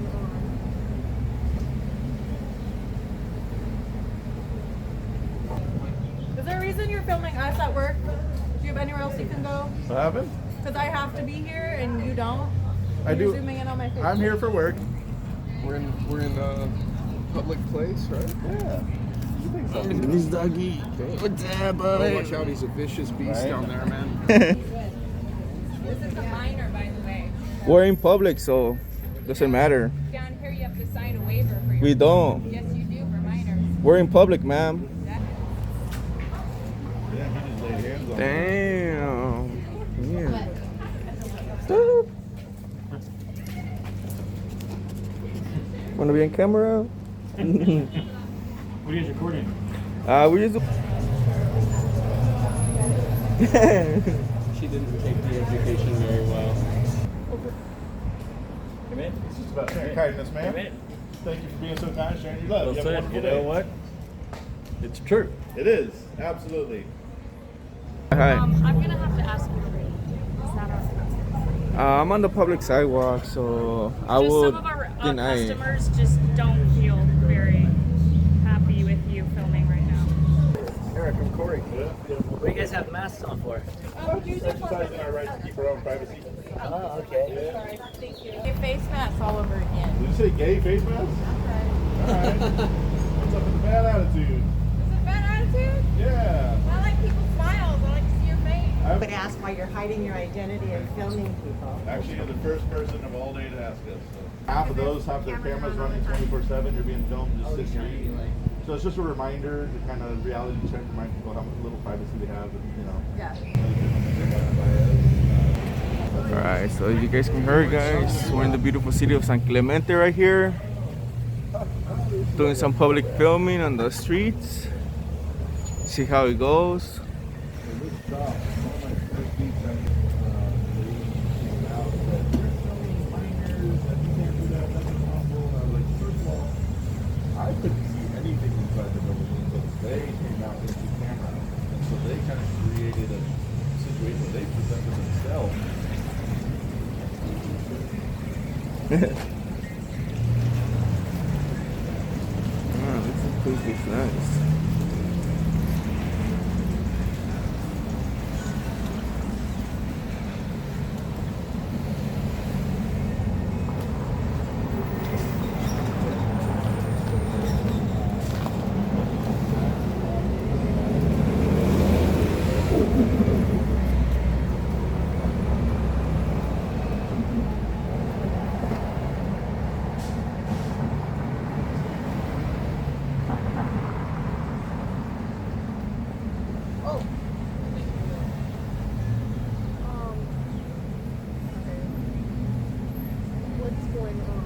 going on? Is there a reason you're filming us at work? Do you have anywhere else you can go? What happened? Because I have to be here and you don't. I And you're do. zooming in on my face. I'm here for work. We're in a public place, right? Yeah. You think so? He's Dougie. What's up, Oh, watch out, he's a vicious beast Right. down there, man. This is a minor, by the way. We're in public, so doesn't matter. Down here you have to sign a waiver for your... We don't. Yes, you do for minors. We're in public, ma'am. That- Damn. Yeah. Boop. Wanna be on camera? What are you guys recording? We just. She didn't take the education very well. Come in. It's just about sharing kindness, Come man. in. Thank you for being so kind, sharing your love. Well You have a said. wonderful You know day. what? It's true. It is, absolutely. Hi. I'm gonna have to ask you for it. Is that okay? I'm on the public sidewalk, so I Just would some of our deny it. customers just don't feel very happy with you filming right now. Eric, I'm Corey. What do you guys have masks on for? Exercising our right to keep our own privacy. Oh, okay. Sorry, thank you. Your face mask all over again. Did you say gay face mask? That's right. Alright. What's up with the bad attitude? Is it bad attitude? Yeah. I like people's smiles. I like to see your face. I would ask why you're hiding your identity and filming people. Actually, you're the first person of all day to ask us. So. Half of those have their cameras running 24/7. You're being filmed just sitting here eating. So it's just a reminder to kind of reality check, remind people how much little privacy they have, and Yeah. Alright, so as you guys can hear, guys, we're in the beautiful city of San Clemente right here. Doing some public filming on the streets. See how it goes. I couldn't see anything inside the building until they came out into camera. And so they kind of created a situation where they presented themselves. Oh, this place looks nice. What's going on?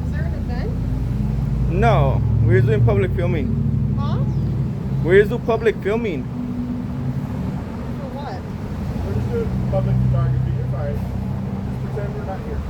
Is there an event? No, we're doing public filming. Huh? We're just doing public filming. For what? We're just doing public photography. You're fine. Just pretend we're not here.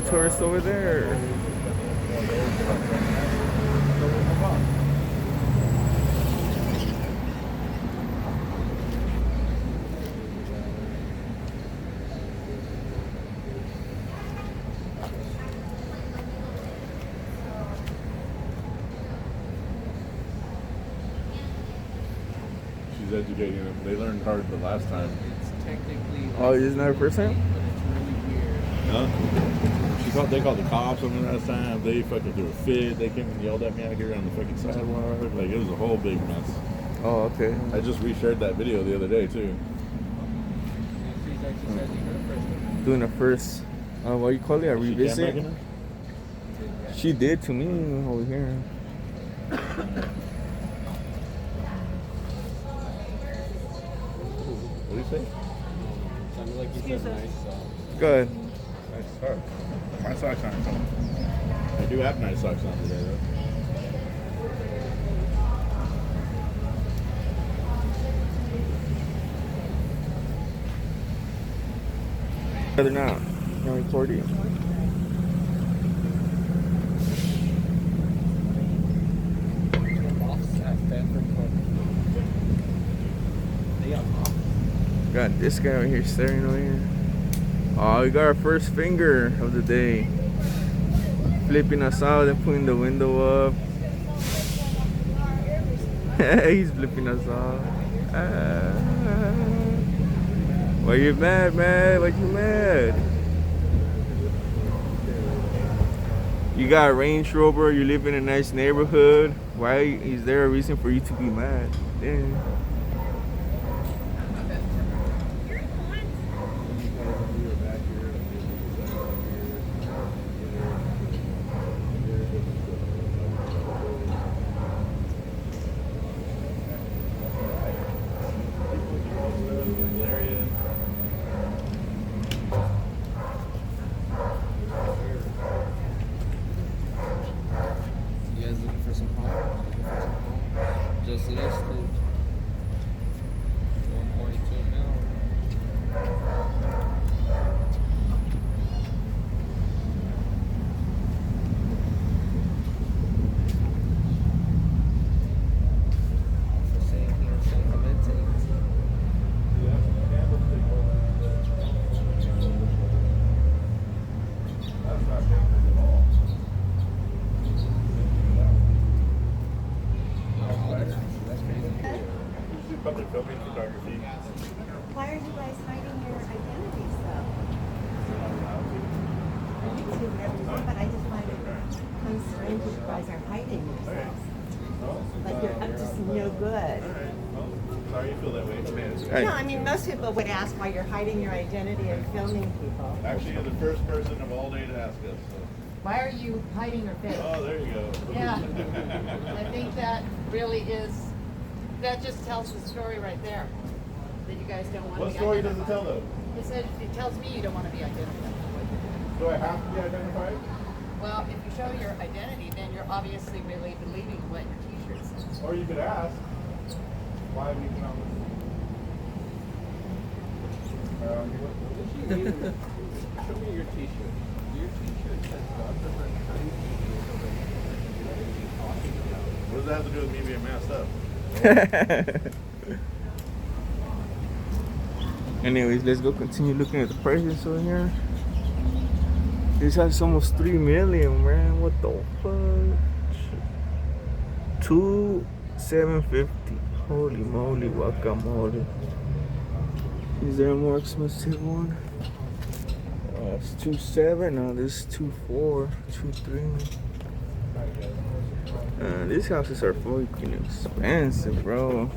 the tourist over there? Or? She's educating them. They learned hard the last time. It's technically. Oh, isn't that a person? But it's really weird. Huh? They called the cops on me last time. They fucking threw a fit. They came and yelled at me out here on the fucking sidewalk. Like, it was a whole big mess. Oh, okay. I just reshared that video the other day, too. She's actually said you're the first one. Doing a first, what do you call it? A She revisit? cam back She did to me over here. What do you say? Sounded like you said nice. Go ahead. Nice socks. My socks aren't coming. I do have nice socks on today, though. They're not. They're recording. Got this guy over here staring over here. Oh, we got our first finger of the day. Flipping us out and putting the window up. He's flipping us off. Why you mad, man? Why you mad? You got a Range Rover, you live in a nice neighborhood. Why is there a reason for you to be mad? Damn. You guys looking for some home? Just listed. 142 mil. For sale here, San Clemente. Public filming photography. Why are you guys hiding your identities though? YouTube and everything, but I just find it kind of strange that you guys are hiding yourselves. Like you're up to no good. Well, sorry you feel that way. Hey. No, I mean, most people would ask why you're hiding your identity and filming people. Actually, you're the first person of all day to ask us. So. Why are you hiding your face? Oh, there you go. Yeah. I think that really is, that just tells the story right there. That you guys don't want to What be story does it identified. tell, though? It says, it tells me you don't want to be identified. Do I have to be identified? Well, if you show your identity, then you're obviously really believing what your t-shirt says. Or you could ask why we can on Show me your t-shirt. Your t-shirt says God doesn't hide What does that have to do with me being masked up? Anyways, let's go continue looking at the prices over here. This has almost 3 million, man. What the fuck? 2,750. Holy moly, guacamole. Is there a more expensive one? It's 2.7. No, this is 2.4, 2.3. These houses are fucking expensive, bro.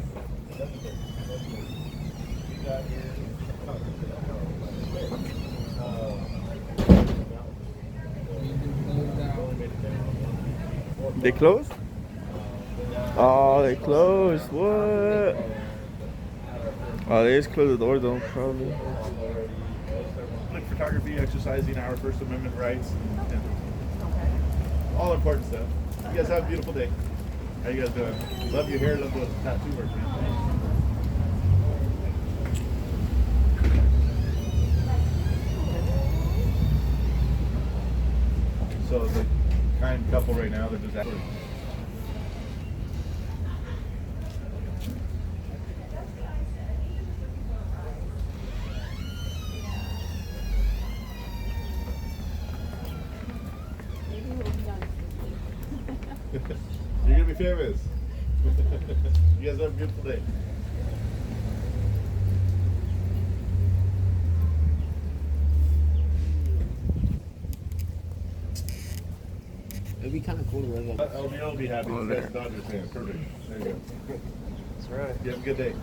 They closed? Oh, they closed. What? Oh, they just closed the door though, probably. Like photography, exercising our First Amendment rights, and all important stuff. You guys have a beautiful day. How you guys doing? Love your hair, love the tattoo work, man. couple right now. They're just actually. You're gonna be famous. You guys have a beautiful day. It'd be kind of cool to live on. LVO will be happy. Oh, That's there. Dodgers fan. Perfect. There you go. That's right. You have a good day.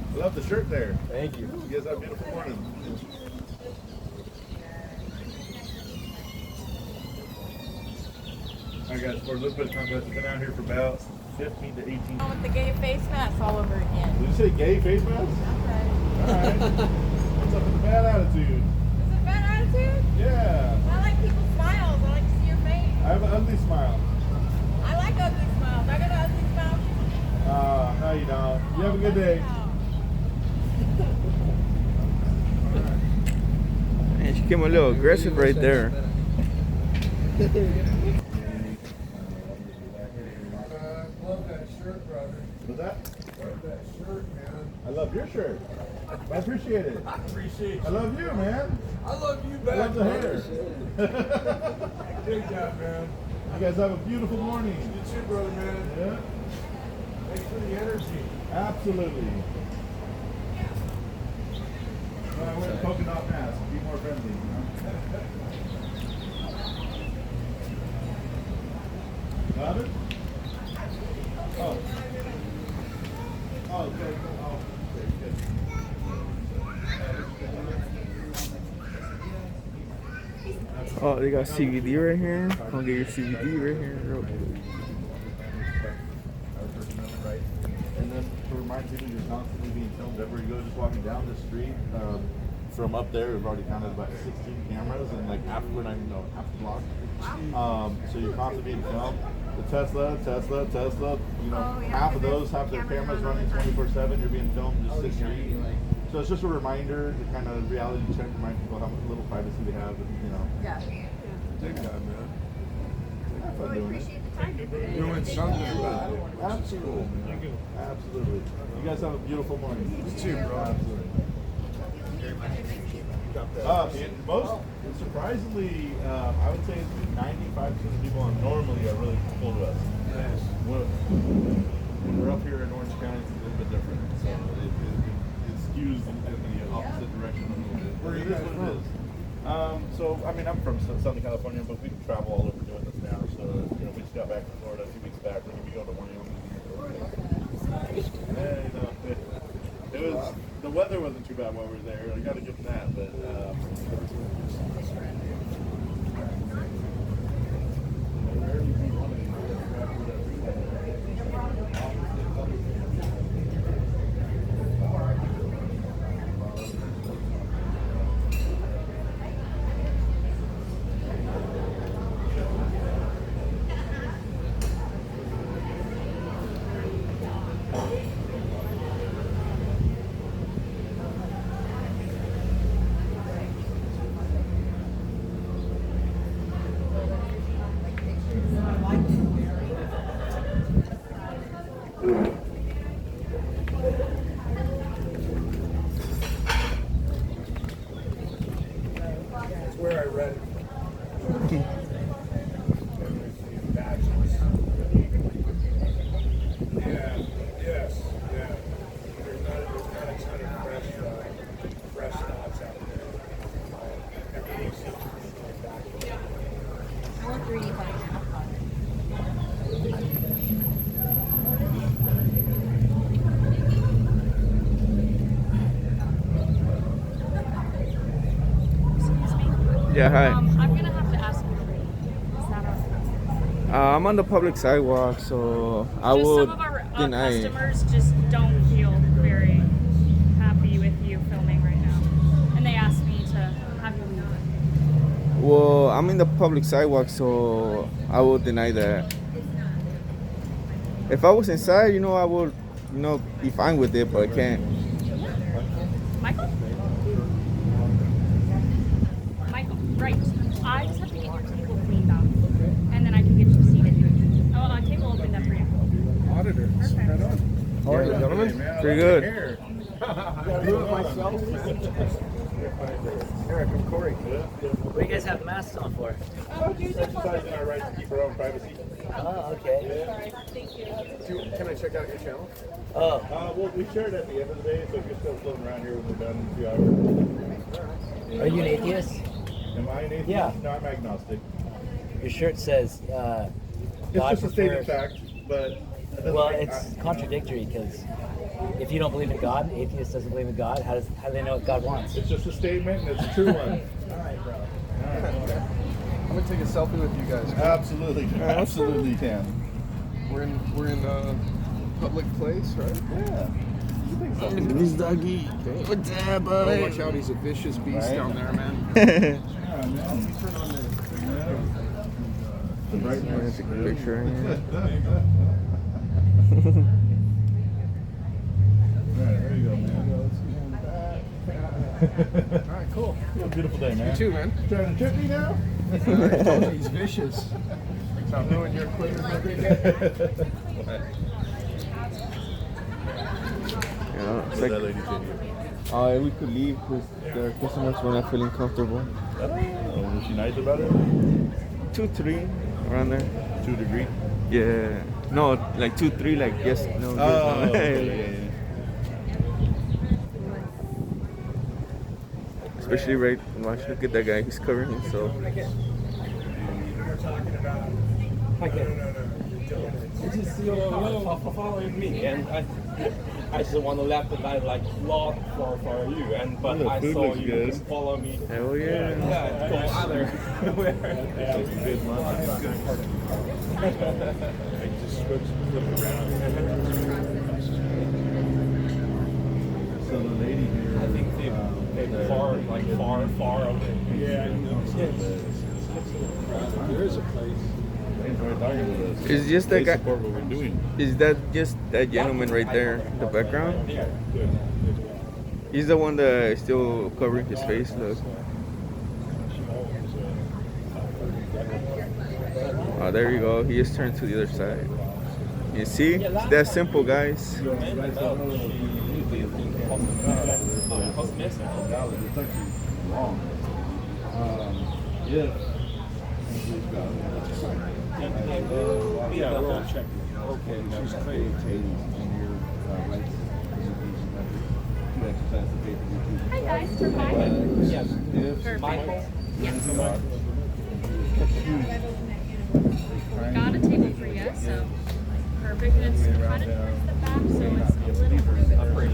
I love the shirt there. Thank you. You guys have a beautiful morning. Alright guys, for a little bit of context, I've been out here for about 15 to 18. With the gay face mask all over again. Did you say gay face mask? Okay. Alright. What's up with the bad attitude? Is it bad attitude? Yeah. I like people's smiles. I like to see your face. I have an ugly smile. I like ugly smiles. I got an ugly smile. No you don't. You have a good day. Man, she came a little aggressive right there. Love that shirt, brother. What's that? Love that shirt, man. I love your shirt. I appreciate it. I appreciate I you. love you, man. I love you I back. love the brother. hair. Dig that, man. You guys have a beautiful morning. You too, brother, man. Yeah, Thanks for the energy. absolutely. Well, I wear a polka dot mask. Be more friendly, you know? Got it? Oh. Oh, okay. Oh, okay, good. Oh, they got CBD right here. I'll get your CBD right here. Real quick. Our First Amendment rights. And then to remind people you're constantly being filmed everywhere you go, just walking down the street. From up there, we've already counted about 16 cameras, and like half, we're not even know, half the block. So you're constantly being filmed. The Tesla, you know, half of those have their cameras running 24/7. You're being filmed just sitting here. So it's just a reminder to kind of reality check, remind people how little privacy they have, and you know. Yeah. Dig that, man. Have fun doing it. Doing something about it. Absolutely. Absolutely. You guys have a beautiful morning. You too, bro. Absolutely. Most surprisingly, I would say 95% of people normally are really cool to us. When we're up here in Orange County, it's a little bit different. So it skews in the opposite direction a little bit. But it is what it is. So I mean, I'm from Southern California, but we can travel all over doing this now. So you know, we just got back from Florida a few weeks back. We're gonna be going to Wyoming. Yeah, you know, it was. The weather wasn't too bad while we were there. I got to give them that, but. That's where I read it. Yeah, yes, yeah. There's not a ton of fresh thoughts out there. Everything's I want 3D pineapple. Yeah, hi. I'm gonna have to ask you for it. Is that okay? I'm on the public sidewalk, so I Just will some of our deny it. customers just don't feel very happy with you filming right now, and they asked me to have you leave. Well, I'm in the public sidewalk, so I will deny that. If I was inside, I would, be fine with it, but I can't. Michael? Michael, right. I just have to get your table cleaned up, and then I can get you seated. Oh, a table opened up for you. Auditor. Perfect. Right on. How are you, Hey, man, I Pretty love your good. hair. Do it myself. Eric, I'm Corey. What do you guys have masks on for? Exercising our right to keep our own privacy. Oh, okay. Can I check out your channel? Oh, Well, we share it at the end of the day, so if you're still floating around here when we're done in a few hours. are you an atheist? Am I an atheist? Yeah. No, I'm agnostic. Your shirt says It's God just a statement prefers- fact, but it doesn't Well, make- it's contradictory because if you don't believe in God, an atheist doesn't believe in God. How do they know what God wants? It's just a statement, and it's a true one. I'm gonna take a selfie with you guys. Absolutely, absolutely can. We're in a public place, right? Yeah. You think so? This doggy. What's up, Oh, buddy? watch out, he's a vicious beast Right. down there, man. Yeah, man. The I'm gonna brightness. take a picture right here. Alright, there you go, man. Alright, cool. You have a beautiful day, man. You too, man. Trying to trip me now? I told you, he's vicious. So I'm ruining your equipment every day. It's What like, that lady said here. we could leave because their customers were not feeling comfortable. Oh, was she nice about it? 2, 3, around there. 2 degree. Yeah. No, like 2, 3, like yes, no. Yes, no. Okay. Especially right, watch, look at that guy, he's covering himself. We're talking about. It's just following me, and I just want to let the guy like vlog for you, and but The I food saw looks you good. just follow me. Hell yeah. Yeah, go other. That's a good month. Just switch, flip around. So the lady here. I think they far away. Yeah, I know. There is a place. They enjoy talking with us. It's just that They guy. support what we're doing. Is that just that gentleman right there in the background? Yeah. Good. He's the one that is still covering his face, look. Oh, there you go. He just turned to the other side. You see? It's that simple, guys. Yeah, we'll check. Okay, she's clean. Hi guys, for Yes. Perfect. Yes. Got a table for you, so perfect. And it's kind of towards the back, so it's a little bit upright.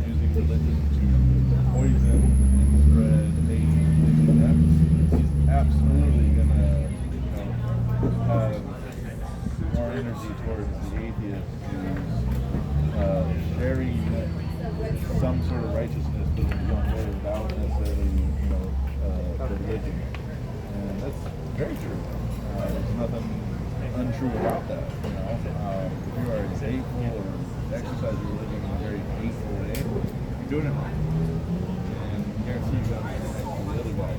Using religion to poison and spread hate. He's absolutely gonna, have more energy towards the atheist who's sharing some sort of righteousness but in his own way without necessarily, the religion. And that's very true. There's nothing untrue about that. If you are hateful or exercise your religion in a very hateful way, you're doing it wrong. And I guarantee you got to next to the other guy.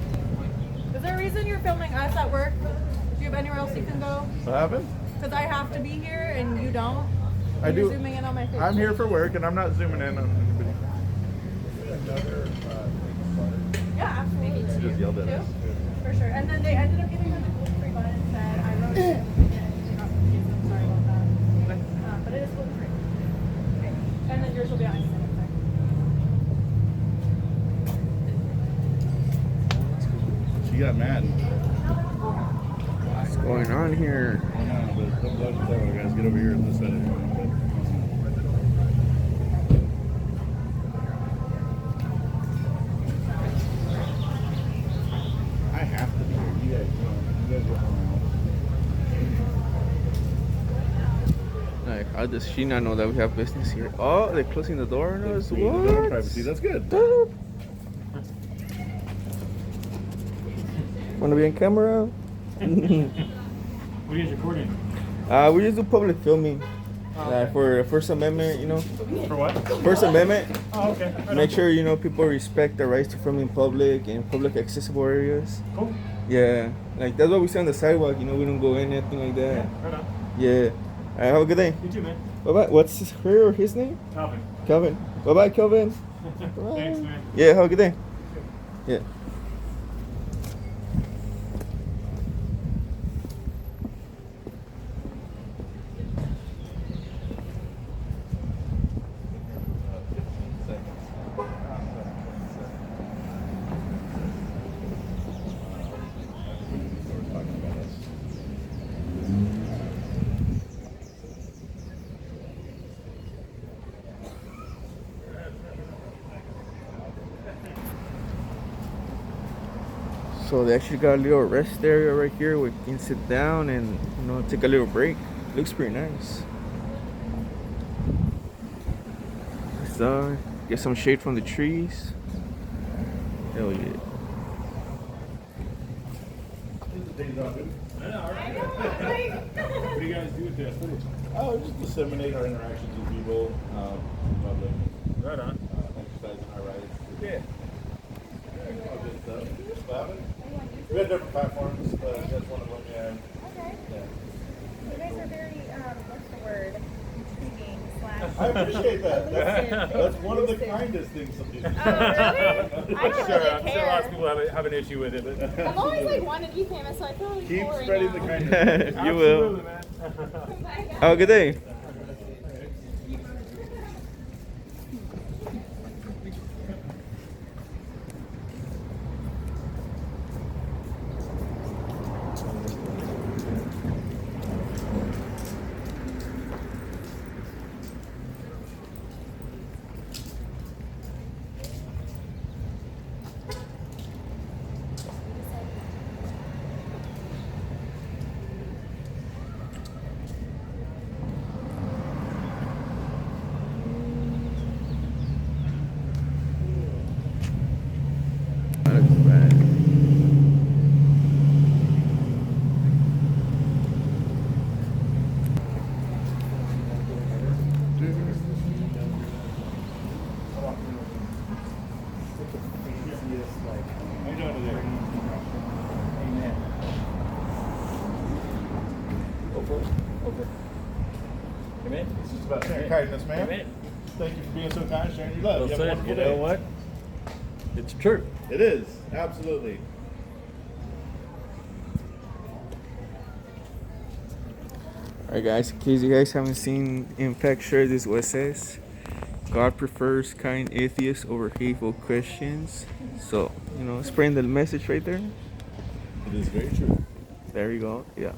Is there a reason you're filming us at work? Do you have anywhere else you can go? What happened? Because I have to be here and you don't. I You're do. zooming in on my face. I'm here for work and I'm not zooming in on anybody. Yeah, absolutely. You just yelled at us. For sure. And then they ended up giving us a gluten-free bun instead. I wrote it. And they got confused. I'm sorry about that. But it is gluten-free. Okay. And then yours will be on ice. She got mad. What's going on here? I know, but don't go to the other guys. Get over here and listen to it. I have to be here. You guys are around. Like, how does she not know that we have business here? Oh, they're closing the door on us? What? What? Privacy. That's good. Wanna be on camera? What are you guys recording? We just do public filming. For First Amendment, you know. For what? First Amendment. Oh, okay. Right Make on. sure, you know, people respect the rights to film in public and public accessible areas. Cool. Yeah. Like, that's what we say on the sidewalk, you know, we don't go in, anything like that. Yeah, right on. Yeah. Alright, have a good day. You too, man. Bye-bye. What's her or his name? Calvin. Kelvin. Bye-bye, Kelvin. Bye. Thanks, man. Yeah, have a good day. Yeah. So they actually got a little rest area right here where you can sit down and, you know, take a little break. Looks pretty nice. So get some shade from the trees. Hell yeah. What do you guys do with this? Oh, just disseminate our interactions with people, public, Right on. exercising our rights. Yeah. All good stuff. Just vibing. We have different platforms, but that's one of them, yeah. Okay. Yeah. You guys are very, what's the word? Intriguing / I appreciate that. Elusive. That's one of the Elusive. kindest things some people Oh, really? I don't Sure, really I'm sure lots of care. people have an issue with it, but I've always like wanted to be famous, so I feel like Keep boring spreading now. the kindness. You will. absolutely, man. Have a good day. That looks bad. How you doing today? Amen. Go for it. Over. Amen. It's just about sharing kindness, man. Amen. Thank you for being so kind, sharing your love. Well You have a said. wonderful You day. know what? It's true. It is, absolutely. Alright guys, in case you guys haven't seen Impact Share, this is what it says. God prefers kind atheists over hateful Christians. So, you know, spreading the message right there. It is very true. There you go. Yeah.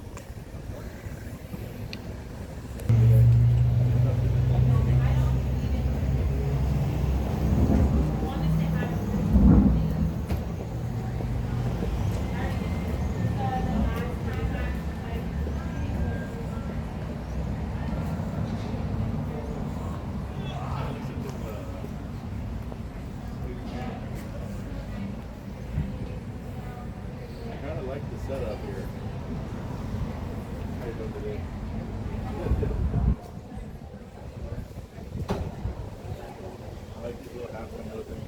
I kind of like the setup here. How you doing today? I like these little half window things.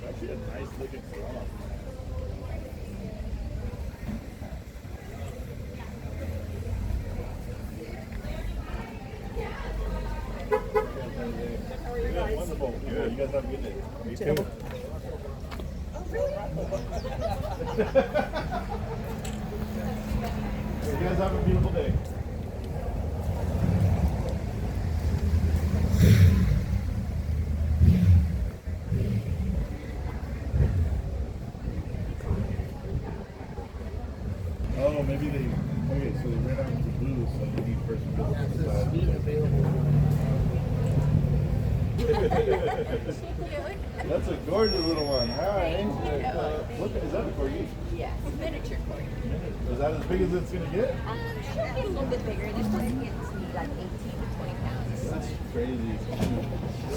Actually a nice looking salon. Good, wonderful. Good. You guys have a good day. Me too. You guys have a beautiful day. Oh, maybe they. Okay, so they ran out of the booze, so you need first That's a gorgeous little one. Hi. Look, is that a corgi? Yes, miniature corgi. Is that as big as it's gonna get? Should be a little bit bigger. They're supposed to get to be like 18 to 20 pounds. That's crazy.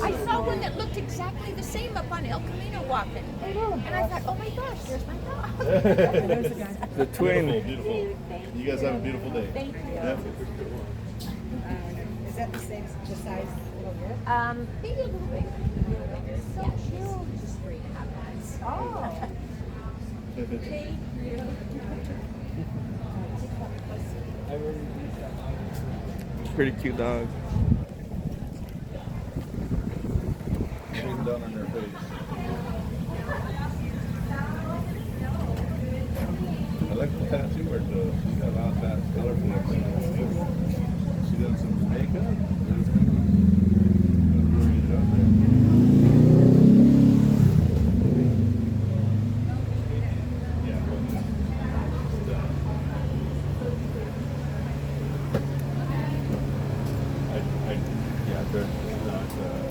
I saw one that looked exactly the same up on El Camino walking. And I thought, oh my gosh, there's my dog. The twin. Beautiful. You guys have a beautiful day. Thank you. Yeah. Is that the same the size over here? Maybe a little bit. So cute. Just 3.5 months. Oh. Pretty cute dog. Shame down on their face. I like the tattoo or the she's got a lot of that colorful. She done some makeup.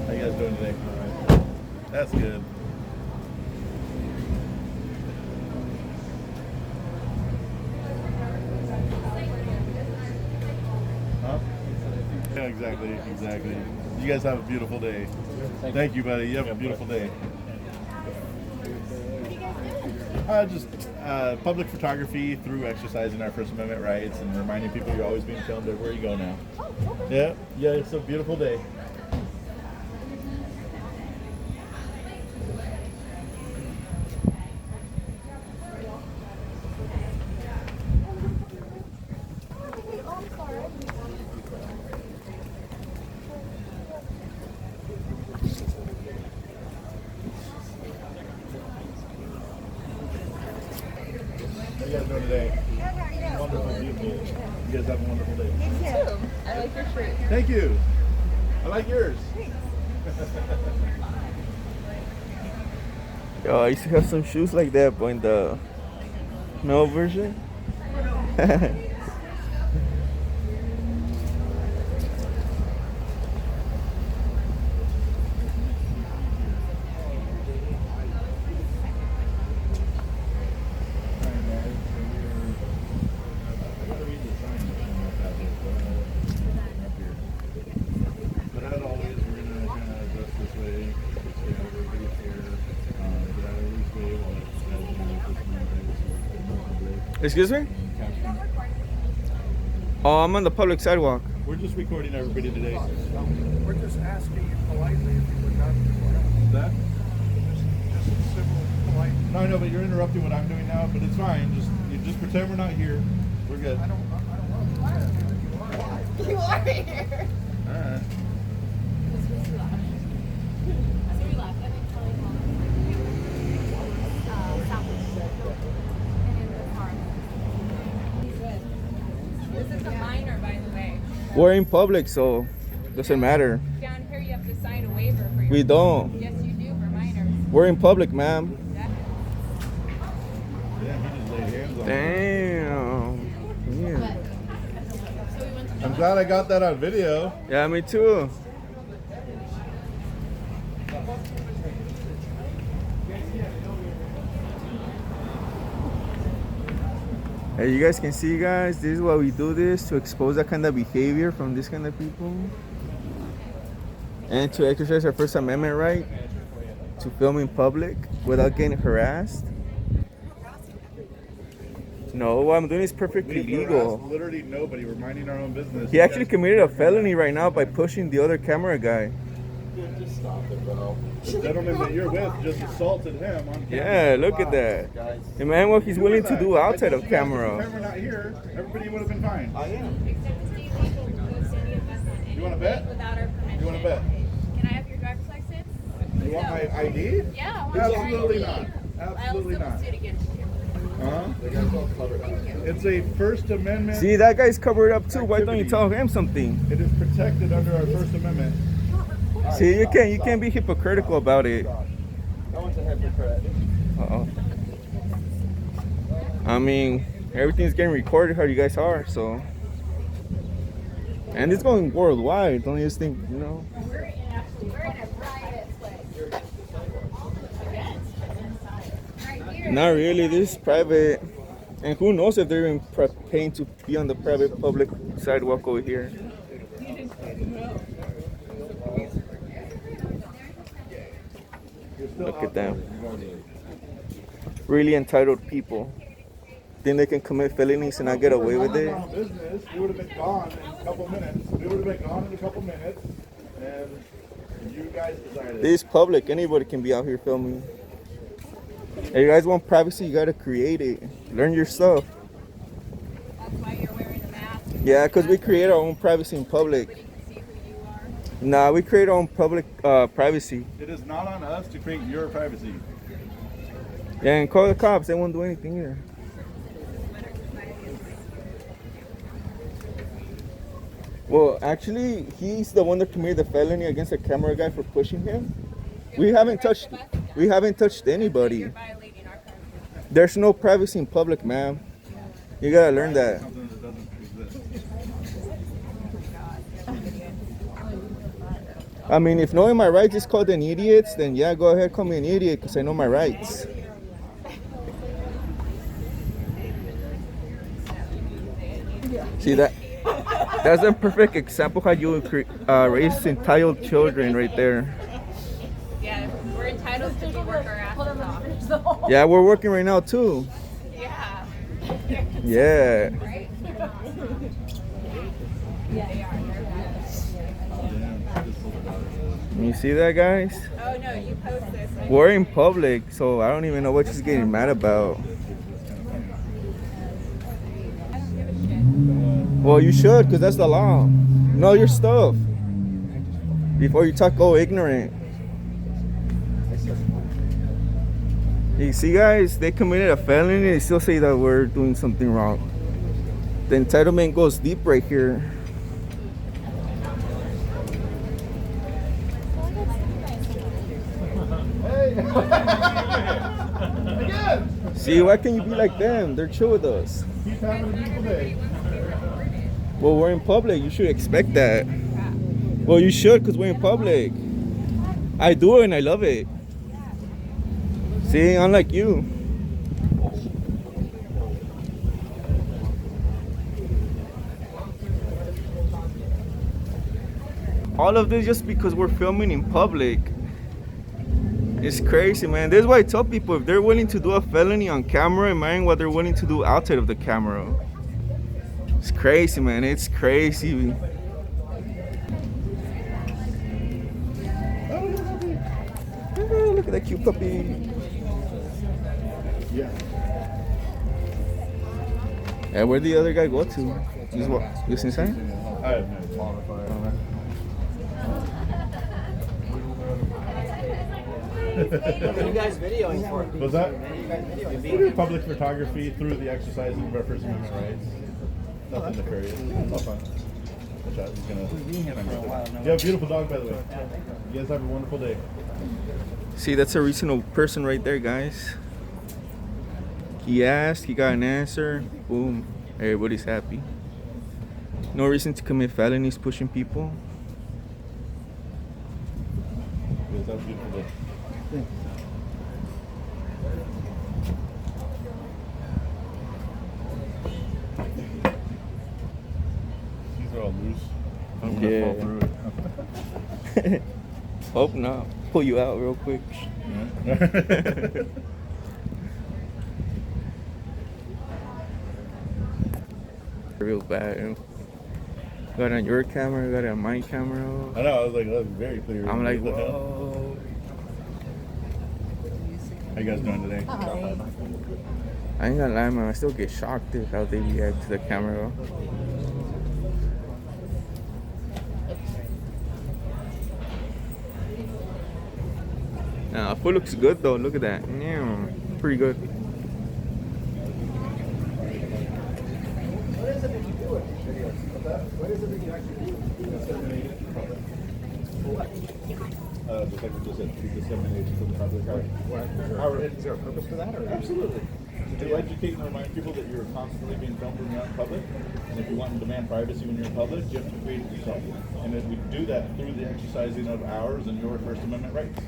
How you guys doing today? All right. That's good. Huh? Yeah, exactly. You guys have a beautiful day. Thank you, buddy. You have a beautiful day. Just public photography through exercising our First Amendment rights and reminding people you're always being filmed everywhere you go now. Yeah, it's a beautiful day. How you guys doing today? Wonderful, beautiful. You guys have a wonderful day. You too. I like your shirt. Thank you. I like yours. Yo, I used to have some shoes like that, but in the male version. But as always, we're going to kind of adjust this way. Just get everybody's here. Get out of this way while it's Excuse me? Oh, I'm on the public sidewalk. We're just recording everybody today. We're just asking you politely if you would not record. That? Just civil, polite. No, I know, but you're interrupting what I'm doing now, but it's fine. Just pretend we're not here. We're good. I don't know. You are here. All right. This is a minor, by the way. We're in public, so doesn't matter. Down here, you have to sign a waiver for your. We don't. Yes, you do for minors. We're in public, ma'am. Yeah, he just laid hands on me. Damn. Yeah. I'm glad I got that on video. Yeah, me too. Hey, you guys can see, guys, this is why we do this, to expose that kind of behavior from this kind of people. And to exercise our First Amendment right to film in public without getting harassed. No, what I'm doing is perfectly We harassed legal. literally nobody. We're minding our own business. He actually committed a felony right now by pushing the other camera guy. Just stop it, bro. The gentleman that you're with just assaulted him on camera. Yeah, look at that. Guys. Imagine what he's willing to do outside I of told you guys, if the camera. camera not here, everybody would have been fine. I am. Except it's illegal to post any of us on any You wanna bet? without our permission. You want to bet? Can I have your driver's license? You want my ID? Yeah, I want your Absolutely ID. not. Absolutely I will not. still proceed against you. Huh? The guy's all covered up. It's a First Amendment. See, that guy's covered up too. Why don't you tell him something? It is protected under our First Amendment. See, you can't be hypocritical about it. No one's a hypocrite. Uh-oh. I mean, everything's getting recorded how you guys are, so. And it's going worldwide. Don't you just think, you know? We're in a private place. Right here. Not really. This is private. And who knows if they're even paying to be on the private public sidewalk over here. Look at them. Really entitled people. Think they can commit felonies and not get away with it? Business, we would have been gone in a couple minutes. We would have been gone in a couple minutes, and you guys decided. This is public. Anybody can be out here filming. Hey, you guys want privacy? You gotta create it. Learn your stuff. That's why you're wearing a mask. Yeah, because we create our own privacy in public. Nobody can see who you are. Nah, we create our own public privacy. It is not on us to create your privacy. Yeah, and call the cops. They won't do anything either. Well, actually, he's the one that committed the felony against the camera guy for pushing him. We haven't touched anybody. You're violating our privacy. There's no privacy in public, ma'am. You gotta learn that. Something that doesn't exist. I mean, if knowing my rights is called an idiot, then yeah, go ahead, call me an idiot because I know my rights. See that? That's a perfect example how you raise entitled children right there. Yeah, we're entitled to work our asses off. Yeah, we're working right now too. Yeah. Yeah. Right? You see that, guys? Oh no, you post this. We're in public, so I don't even know what she's getting mad about. Well, you should, because that's the law. Know your stuff before you talk all ignorant. You see, guys, they committed a felony and they still say that we're doing something wrong. The entitlement goes deep right here. See, why can't you be like them? They're chill with us. Keep having a beautiful day. Well, we're in public. You should expect that. Well, you should, because we're in public. I do it and I love it. See, unlike you. All of this just because we're filming in public. It's crazy, man. This is why I tell people, if they're willing to do a felony on camera, imagine what they're willing to do outside of the camera. It's crazy, man. It's crazy. Oh, look at that cute puppy. Yeah. Yeah, where'd the other guy go to? He's what? This inside? I have no What are you guys videoing for? Was that? You're We do public photography through the exercising of our First Amendment rights. Nothing nefarious. It's all fun. Watch out, he's gonna. You have a beautiful dog, by the way. You guys have a wonderful day. See, that's a reasonable person right there, guys. He asked, he got an answer. Boom. Everybody's happy. No reason to commit felonies pushing people. You guys have a beautiful day. These are all loose. I'm gonna fall through it. Hope not. Pull you out real quick. Yeah. Real bad. Got it on your camera, got it on my camera. I know, I was like, that's very clear. I'm like, What the hell? whoa. How you guys doing today? I ain't gonna lie, man. I still get shocked at how they react to the camera. Nah, food looks good though. Look at that. Yeah, pretty good. What is it that you actually do? Just like we just said, we disseminate to the public. Is there a purpose for that? Or? Absolutely. To educate and remind people that you're constantly being filmed when you're out in public, and if you want to demand privacy when you're in public, you have to create it yourself. And then we do that through the exercising of ours and your First Amendment rights.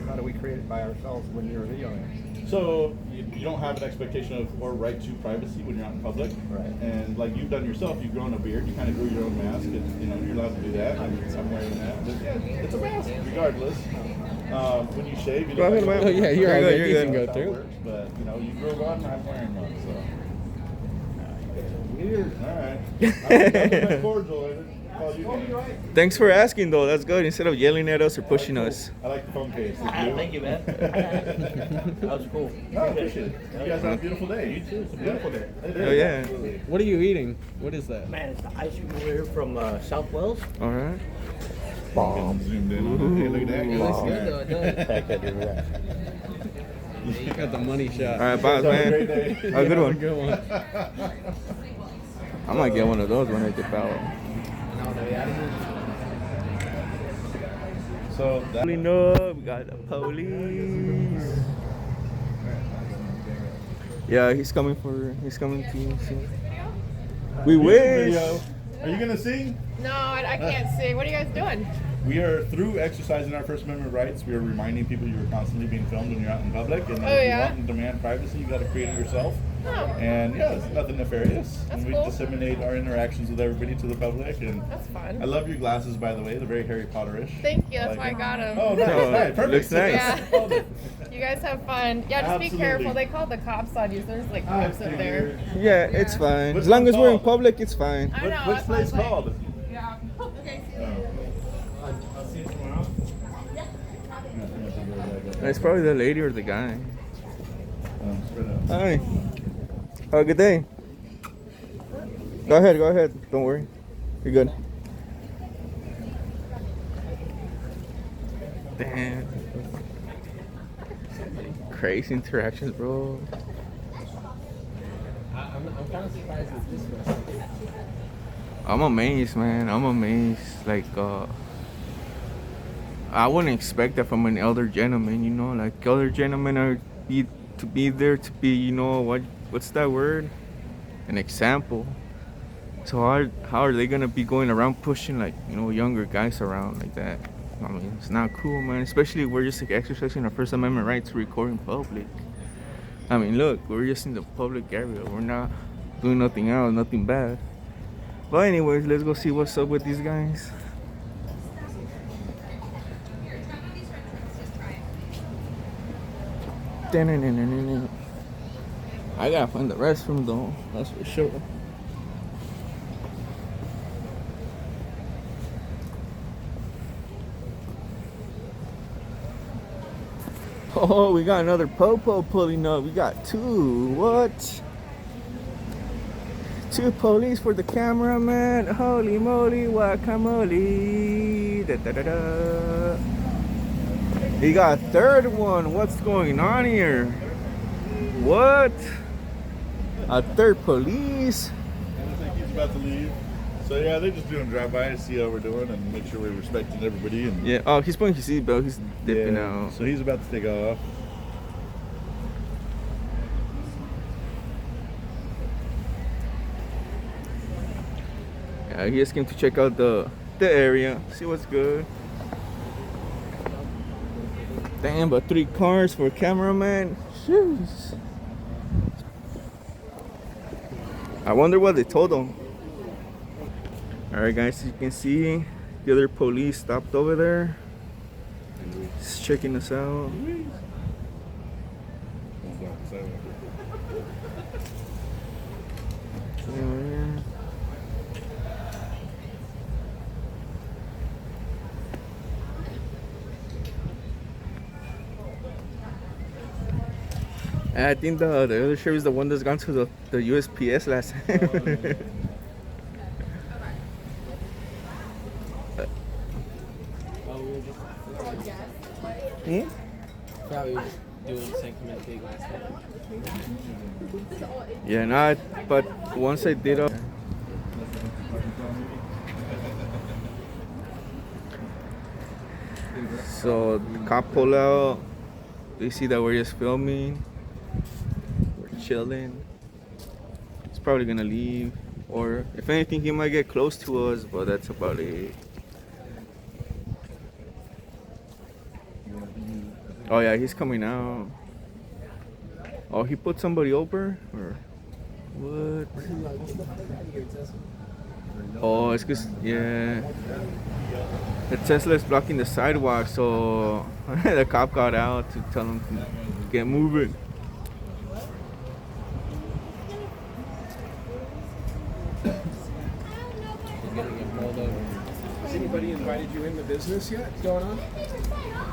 How do we create it by ourselves when you're videoing? So you don't have an expectation of or right to privacy when you're out in public. Right. And like you've done yourself, you've grown a beard, you kind of grew your own mask, and you know you're allowed to do that. I'm wearing that. But yeah, it's a mask regardless. When you shave, you Go ahead, man. Oh, yeah, you're all good. You can go That's how it through. works, but you know, you grow one, I'm wearing one, so. Weird. All right. I'm cordial. Call you name. Thanks for asking, though. That's good. Instead of yelling at us or pushing us. I like the phone case. Thank you, man. That was cool. No, I appreciate it. You guys have a beautiful day. You too. It's a beautiful day. Oh yeah. What are you eating? What is that? Man, it's the ice cream over here from South Wales. All right. Zoomed in on it. Hey, look at that. It looks good, though. It does. Heck, I do that. You got the money shot. All right, boss, Have a man. great day. Have a good one. Good one. I might get one of those when I get out. So that. We know we got the police. Yeah, he's coming to see. We wish. Video. Are you gonna sing? No, I can't sing. What are you guys doing? We are through exercising our First Amendment rights. We are reminding people you are constantly being filmed when you're out in public, and that if you want and demand privacy, you got to create it yourself. Oh. And yeah, it's nothing nefarious. That's and we cool. disseminate our interactions with everybody to the public. And That's fun. I love your glasses, by the way. They're very Harry Potter-ish. Thank you. That's Like why I it. got them. Oh, nice, Oh, nice, perfect. looks nice. Yeah. You guys have fun. Yeah, just be Absolutely. careful. They called the cops on you. So there's like cops up there. Yeah, it's fine. What's As long it as we're in called? public, it's fine. I know. Which that's why I was place like- called? Yeah. Okay. See you. I'll see you tomorrow. It's probably the lady or the guy. Spread out. Hi. Have a good day. Go ahead. Don't worry. You're good. Damn. Crazy interactions, bro. I'm kind of surprised that this was. I'm amazed, man. I'm amazed. Like, I wouldn't expect that from an elder gentleman, you know? Like, elder gentlemen are to be there to be, you know, what's that word? An example. So how are they gonna be going around pushing, like, you know, younger guys around like that? I mean, it's not cool, man. Especially we're just like exercising our First Amendment right to record in public. I mean, look, we're just in the public area. We're not doing nothing else, nothing bad. But anyways, let's go see what's up with these guys. I gotta find the restroom though, that's for sure. Oh, we got another popo pulling up. We got two. What? Two police for the cameraman. Holy moly, guacamole. Da, da, da, da. He got a third one. What's going on here? What? A third police? And I think he's about to leave. So yeah, they're just doing drive-by to see how we're doing and make sure we're respecting everybody. And Yeah. Oh, he's putting his seatbelt. He's dipping out. So he's about to take off. Yeah, he just came to check out the area, see what's good. Damn, but 3 cars for a cameraman. Jeez. I wonder what they told him. Alright guys, you can see the other police stopped over there. Just checking us out. Yeah. I think the other sheriff is the one that's gone to the USPS last time. Hmm? Probably was doing San Clemente last time. Yeah, no, but once I did so the cop pull out, they see that we're just filming, we're chilling. He's probably gonna leave, or if anything he might get close to us, but that's about it. Oh yeah, he's coming out. Oh, he put somebody over, or what? Oh, it's cause yeah. the Tesla is blocking the sidewalk, so the cop got out to tell him to get moving. Has anybody invited you into business yet? What's going on?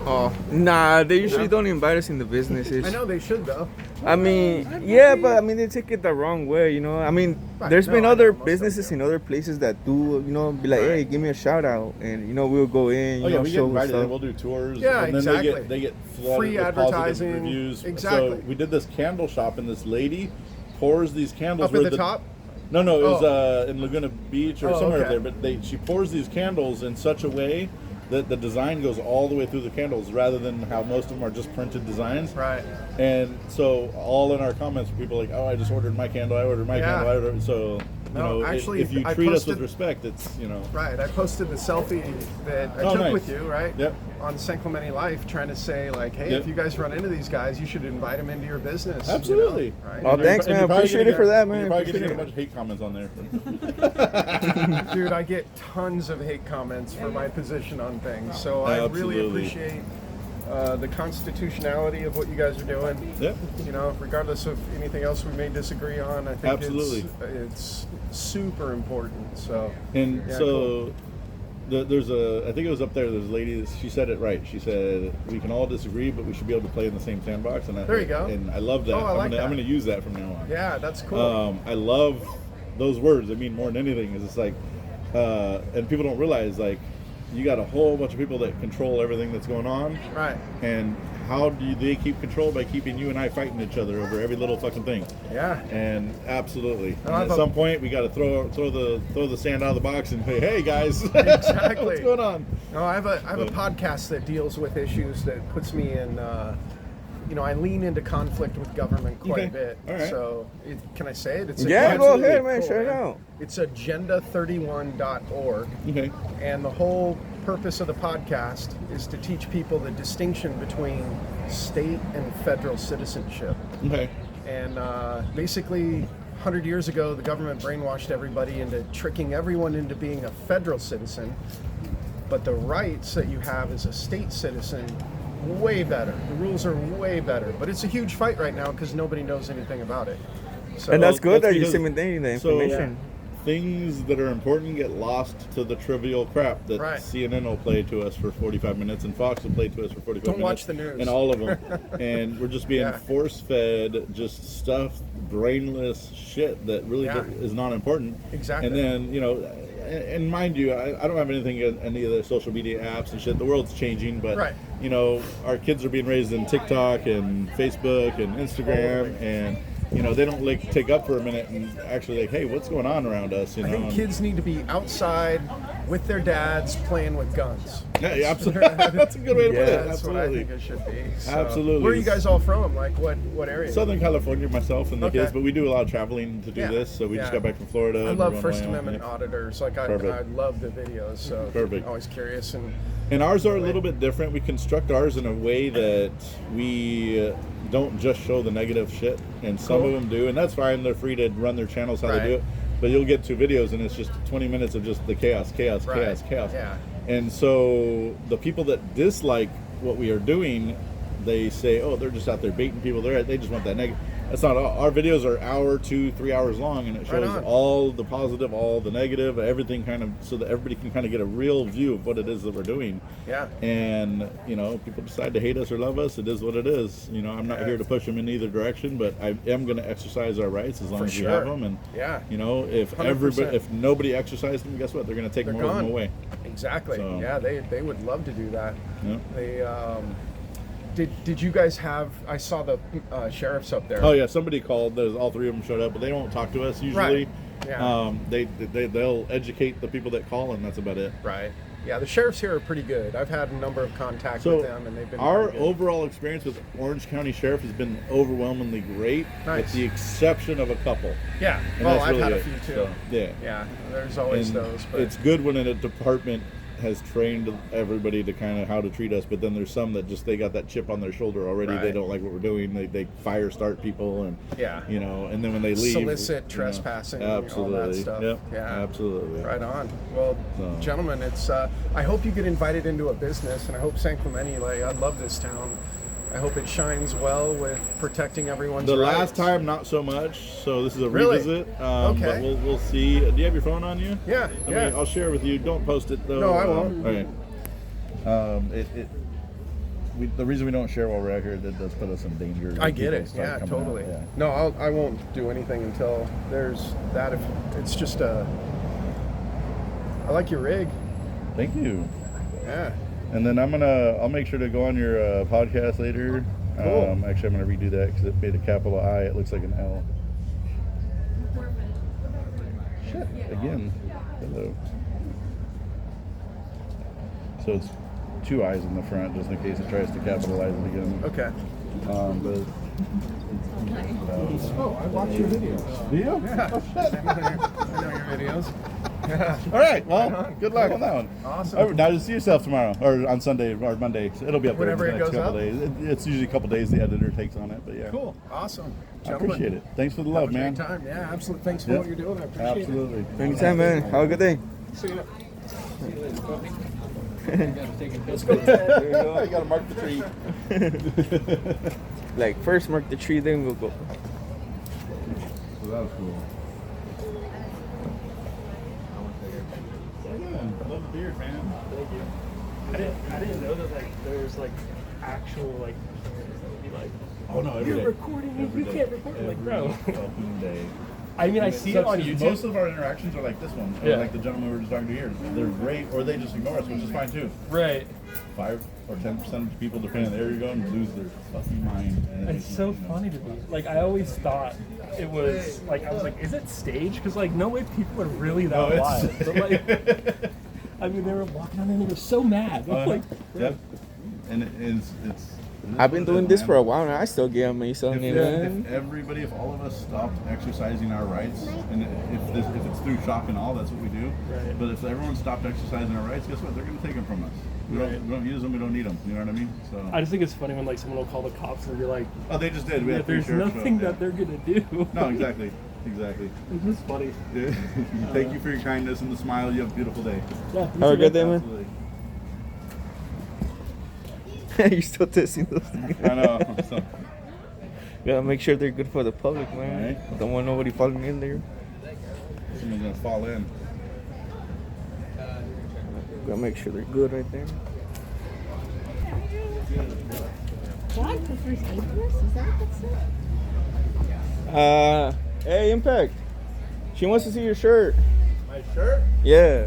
Oh, nah, they usually don't invite us in the businesses. I know they should though. I mean, yeah, but I mean, they take it the wrong way, you know. I mean, Right, there's no, been I other know, most businesses in other places that do, you know, be like, hey, give me a shout out, and you know, we'll go in, you Oh yeah, know, we get show invited. stuff. And we'll do tours. Yeah, and then exactly. They get flooded Free with positive advertising, reviews. exactly. So we did this candle shop, and this lady pours these candles Up at where the top? No, it was Oh. in Laguna Beach or Oh, somewhere okay. up there. But she pours these candles in such a way that the design goes all the way through the candles, rather than how most of them are just printed designs. Right. And so all in our comments, people are like, "Oh, I just ordered my candle. I ordered my Yeah. candle." I ordered. So you No, know, actually, if you I treat us posted- with respect, it's Right. I posted the selfie that I Oh, took nice. with you, right? Yep. On San Clemente Life, trying to say like, hey, Yep. if you guys run into these guys, you should invite them into your business. Absolutely. You know, right? Oh, thanks, man. You're probably Appreciate gonna it for get- that, man. You're probably gonna Appreciate get a it. bunch of hate comments on there. Dude, I get tons of hate comments for my position on things, so I really Absolutely. appreciate the constitutionality of what you guys are doing. Yep. You know, regardless of anything else we may disagree on, I think Absolutely. it's super important. So And yeah, so cool. there's I think it was up there, there's a lady, she said it right. She said, we can all disagree, but we should be able to play in the same sandbox. And There you go. And I love that. Oh, I like that. I'm gonna use that from now on. Yeah, that's cool. I love those words. I mean, more than anything, is it's like, and people don't realize, like, you got a whole bunch of people that control everything that's going on. Right. And how do they keep control? By keeping you and I fighting each other over every little fucking thing. Yeah. And absolutely. And I And at thought- some point, we got to throw the sand out of the box and say, hey guys, Exactly. what's going on? No, I have a podcast that deals with issues that puts me in. You know, I lean into conflict with government quite Okay. a bit. All right. So, can I say it? It's Yeah, go Agenda- ahead, man. Cool, Shout it out. It's agenda31.org. Okay. And the whole purpose of the podcast is to teach people the distinction between state and federal citizenship. Okay. And basically, 100 years ago, the government brainwashed everybody into tricking everyone into being a federal citizen. But the rights that you have as a state citizen, way better. The rules are way better. But it's a huge fight right now because nobody knows anything about it. So, And that's good that you're because- disseminating the so, information. things that are important get lost to the trivial crap that Right. CNN will play to us for 45 minutes and Fox will play to us for 45 Don't minutes. watch the news. And all of them. And we're just being Yeah. force-fed just stuff, brainless shit that really Yeah. is not important. Exactly. And then, you know, and mind you, I don't have anything in any of the social media apps and shit. The world's changing, but, Right. you know, our kids are being raised in TikTok and Facebook and Instagram, and you know, they don't like take up for a minute and actually like, hey, what's going on around us? You I know, think kids need to be outside with their dads playing with guns. Yeah, absolutely. That's a good way to put it. That's what I Absolutely. think it should be. So, Absolutely. Where are you guys all from? Like what area? Southern California, myself and the Okay. kids, but we do a lot of traveling to do Yeah, this. So we just yeah. got back from Florida. I and love we're going First to Wyoming. Amendment auditors. Like I Perfect. love the videos. So Perfect. always curious And ours are a little bit different. We construct ours in a way that we don't just show the negative shit, and some Cool. of them do, and that's fine. They're free to run their channels how Right. they do it. But you'll get 2 videos, and it's just 20 minutes of just the chaos. Right. Chaos. Yeah. And so the people that dislike what we are doing, they say, "Oh, they're just out there baiting people. They just want that negative." That's not all. Our videos are hour, 2, 3 hours long, and it Right shows on. all the positive, all the negative, everything kind of, so that everybody can kind of get a real view of what it is that we're doing. Yeah. And you know, people decide to hate us or love us. It is what it is. You know, I'm not Yeah. here to push them in either direction, but I am going to exercise our rights as long For as we have sure. them. And Yeah. you know, if 100%. if nobody exercised them, guess what? They're going to take They're more of them gone. away. Exactly. So- Yeah, they would love to do that. Yeah. They did you guys have? I saw the sheriffs up there. Oh yeah, somebody called. There's all 3 of them showed up, but they won't talk to us usually. Right. Yeah. They'll educate the people that call, and that's about it. Right. Yeah, the sheriffs here are pretty good. I've had a number of contacts So with them, and they've been our pretty good. overall experience with Orange County Sheriff has been overwhelmingly great, Nice. with the exception of a couple. Yeah. And Well, that's I've really had a it. few too. So, yeah. Yeah. There's always And those. But it's good when in a department has trained everybody to kind of how to treat us, but then there's some that just they got that chip on their shoulder already. They Right. don't like what we're doing. They fire start people and you know, and then when they leave, solicit you know, trespassing, absolutely, all that stuff. Yep, Yeah, absolutely. Right on. Well, gentlemen, it's. I hope you get invited into a business, and I hope San Clemente. Like, I love this town. I hope it shines well with protecting everyone's The rights. last time, not so much. So this is a Really? revisit. Okay. But we'll see. Do you have your phone on you? Yeah. I mean, I'll share with you. Don't post it though. No, I won't. Okay. The reason we don't share while we're out here, that does put us in danger. I get it. People start Yeah, coming totally. out, yeah. No, I won't do anything until there's that. If it's just a. I like your rig. Thank you. Yeah. And then I'll make sure to go on your podcast later. Cool. Actually, I'm gonna redo that because it made a capital I. It looks like an L. Shit. Again. Hello. So it's 2 I's in the front, just in case it tries to capitalize it again. Okay. But. Oh, I watch your videos. Do you? Yeah. Oh, shit. I know your videos. All right. Well, good luck on that one. Awesome. All right, now, just see yourself tomorrow, or on Sunday, or Monday. So it'll be up Whenever there in the it next goes couple up? days. It's usually a couple days the editor takes on it, but yeah. Cool. Awesome. I Gentlemen, appreciate it. Thanks for the have love, a man. great time. Yeah, absolutely. Thanks for Yep. what you're doing. I appreciate Absolutely. Anytime, man. Have a good day. it. See you. Let's go. There you go. You gotta mark the tree. Like, first mark the tree, then we'll go. So that was cool. I love the beard, man. Thank you. I didn't know that there's actual like Oh no, every you're day. recording it, Every you day. can't record it, like, bro. Every fucking day. I mean, I see it on YouTube. Most of our interactions are like this one, or Yeah. like the gentleman we were just talking to here. They're great, or they just ignore us, which is fine too. Right. 5 or 10% of the people, depending on the area you're going, lose their fucking mind. And It's so funny to me. Like, I always thought it was like, I was like, is it staged? Because like, no way people are really that No, it's- wild. But like, I mean, they were walking on there and they were so mad. Like, Yep. And it's I've been doing this for a while now. I still get amazed on it, man. if all of us stopped exercising our rights, and if it's through shock and awe, that's what we do. Right. But if everyone stopped exercising our rights, guess what? They're going to take them from us. We don't use them. We don't need them. You know what I mean? So I just think it's funny when like someone will call the cops and be like, oh, they just did. We had 3 there's sheriffs show nothing up, that they're gonna do. No, exactly. Exactly. It's just funny. Yeah. Thank you for your kindness and the smile. You have a beautiful day. Yeah. Have a good day, man. Absolutely. You're still testing those things. I know. So, Gotta make sure they're good for the public, man. Right. Don't want nobody falling in there. someone's gonna fall in. Gotta make sure they're good right there. God prefers atheists? Is that what that said? Hey, Impact. She wants to see your shirt. My shirt? Yeah.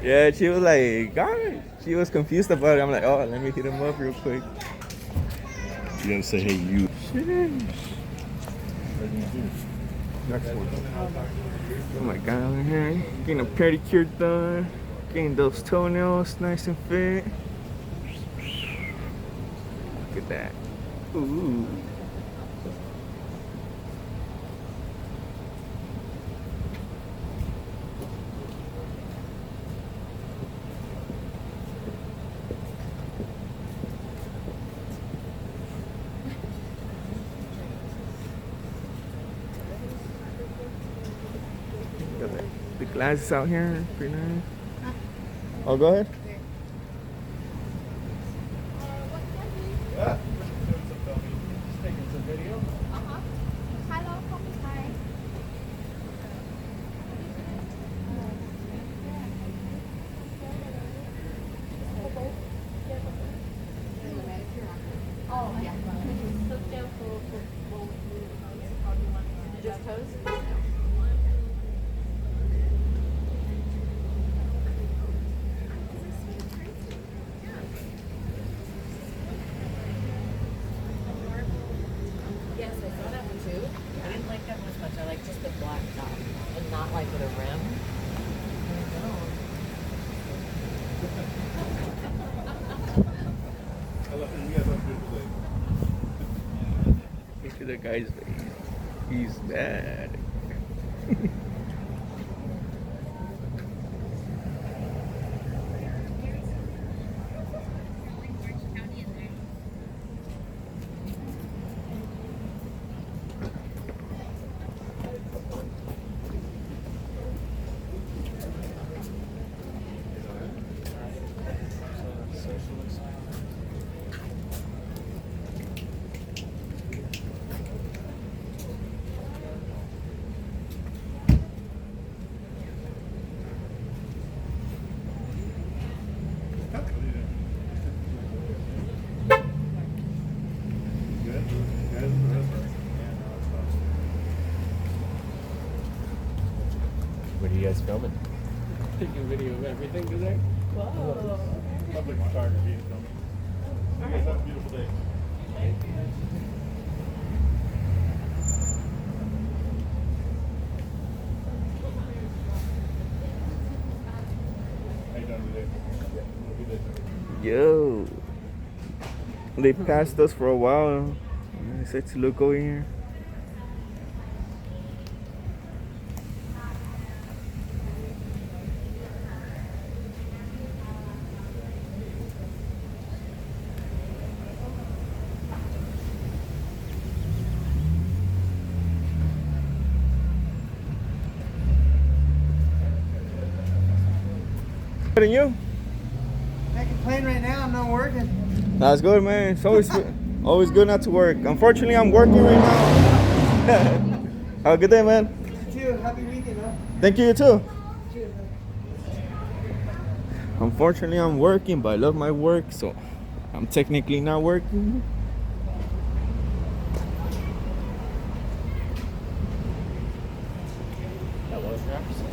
Yeah, she was like, God, she was confused about it. I'm like, oh, let me hit him up real quick. You gotta say, hey, you. Next one. Oh my God, over here. Getting a pedicure done. Getting those toenails nice and fit. Look at that. Ooh. Got the glasses out here, pretty nice. Oh, go ahead. Just toes? Yes, I saw that one too. I didn't like that one as much. I like just the black top and not like with a rim. Look at the guy's face. He's mad. What are you guys filming? Taking video of everything today. Whoa. Public photography and filming. You guys have a beautiful day. How you doing today? Good day. Yo. They passed us for a while. I said to look over here. And you? I can complain right now. I'm not working. That's good, man. It's always good not to work. Unfortunately, I'm working right now. Have a good day, man. You too. Happy weekend, huh? Thank you, you too. Unfortunately, I'm working, but I love my work, so I'm technically not working. That was Jefferson.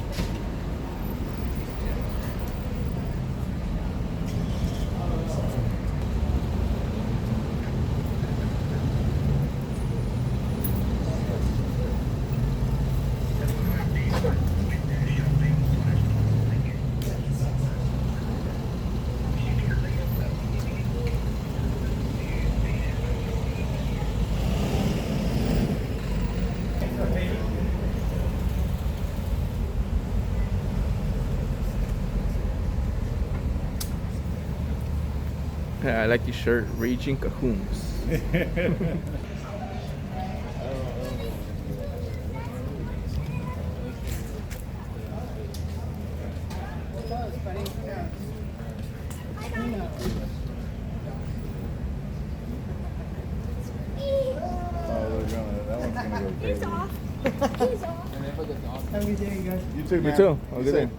Yeah, I like your shirt, Raging Cahoons. He's off. He's off. Have a good day, guys. You too, man. You too. Have a good day.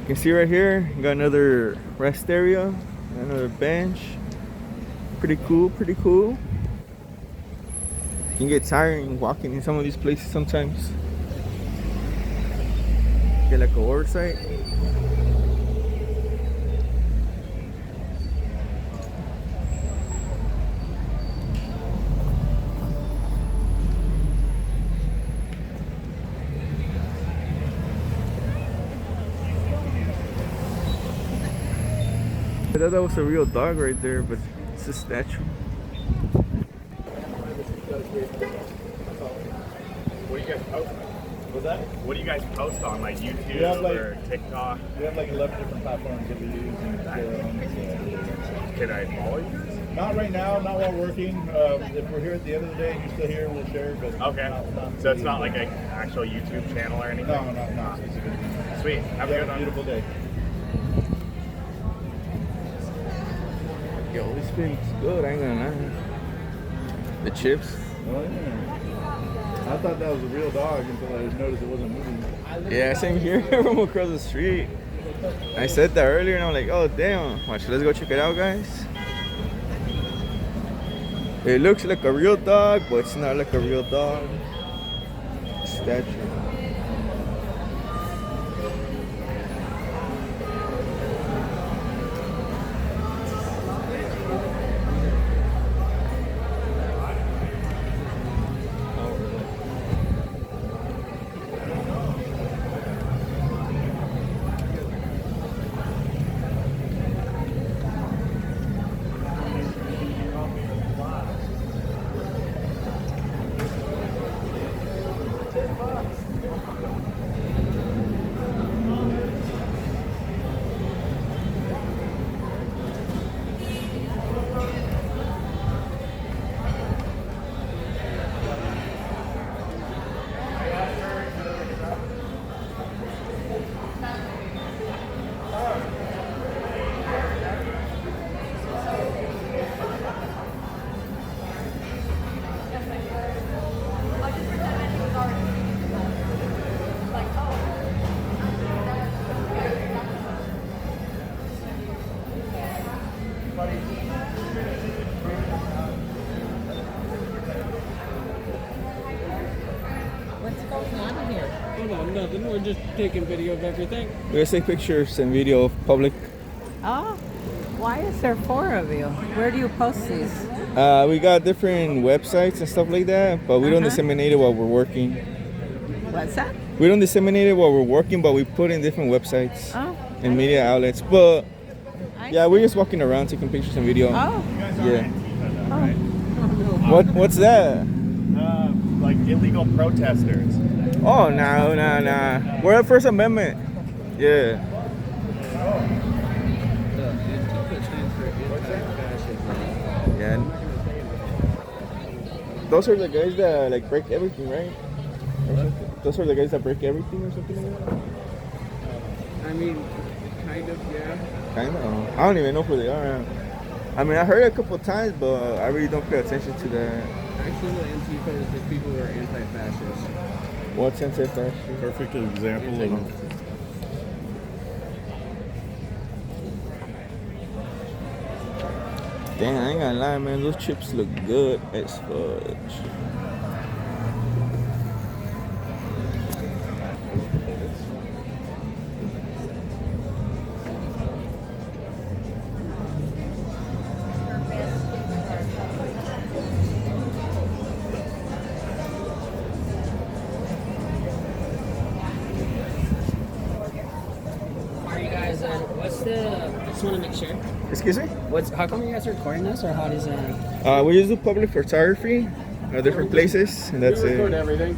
You can see right here, got another rest area, another bench. Pretty cool, pretty cool. You can get tiring walking in some of these places sometimes. Get like a oversight. I thought that was a real dog right there, but it's a statue. What do you guys post? What's that? What do you guys post on, like YouTube We have, like- or TikTok? We have like 11 different platforms that we use. Can I follow you? Not right now, not while working. If we're here at the end of the day and you're still here, we'll share. But Okay. So it's not like an actual YouTube channel or anything? No, not specific. Sweet. Have a good one. Beautiful day. Yo, this thing's good, I ain't gonna lie. The chips. Oh, yeah. I thought that was a real dog until I noticed it wasn't moving. Yeah, same here from across the street. I said that earlier and I'm like, oh damn. Watch, let's go check it out, guys. It looks like a real dog, but it's not like a real dog. Statue. going on here? Oh no, nothing. We're just taking video of everything. We just take pictures and video of public. Oh, why is there 4 of you? Where do you post these? We got different websites and stuff like that, but we don't disseminate it while we're working. What's that? We don't disseminate it while we're working, but we put in different websites and media outlets. But yeah, we're just walking around taking pictures and video. Oh. Yeah. What's that? Like illegal protesters. Oh, no. We're at First Amendment. Yeah. Yeah. Those are the guys that like break everything, right? Or something. Those are the guys that break everything or something like that? I mean, kind of, yeah. Kind of. I don't even know who they are. I mean, I heard it a couple of times, but I really don't pay attention to that. Actually, the Antifa is the people who are anti-fascist. What's anti-fascist? Perfect example of. Dang, I ain't gonna lie, man. Those chips look good as fudge. Are you guys? What's the? I just want to make sure. Excuse me? How come you guys are recording this, or how does that? We just do public photography at different places, and that's We record it. everything.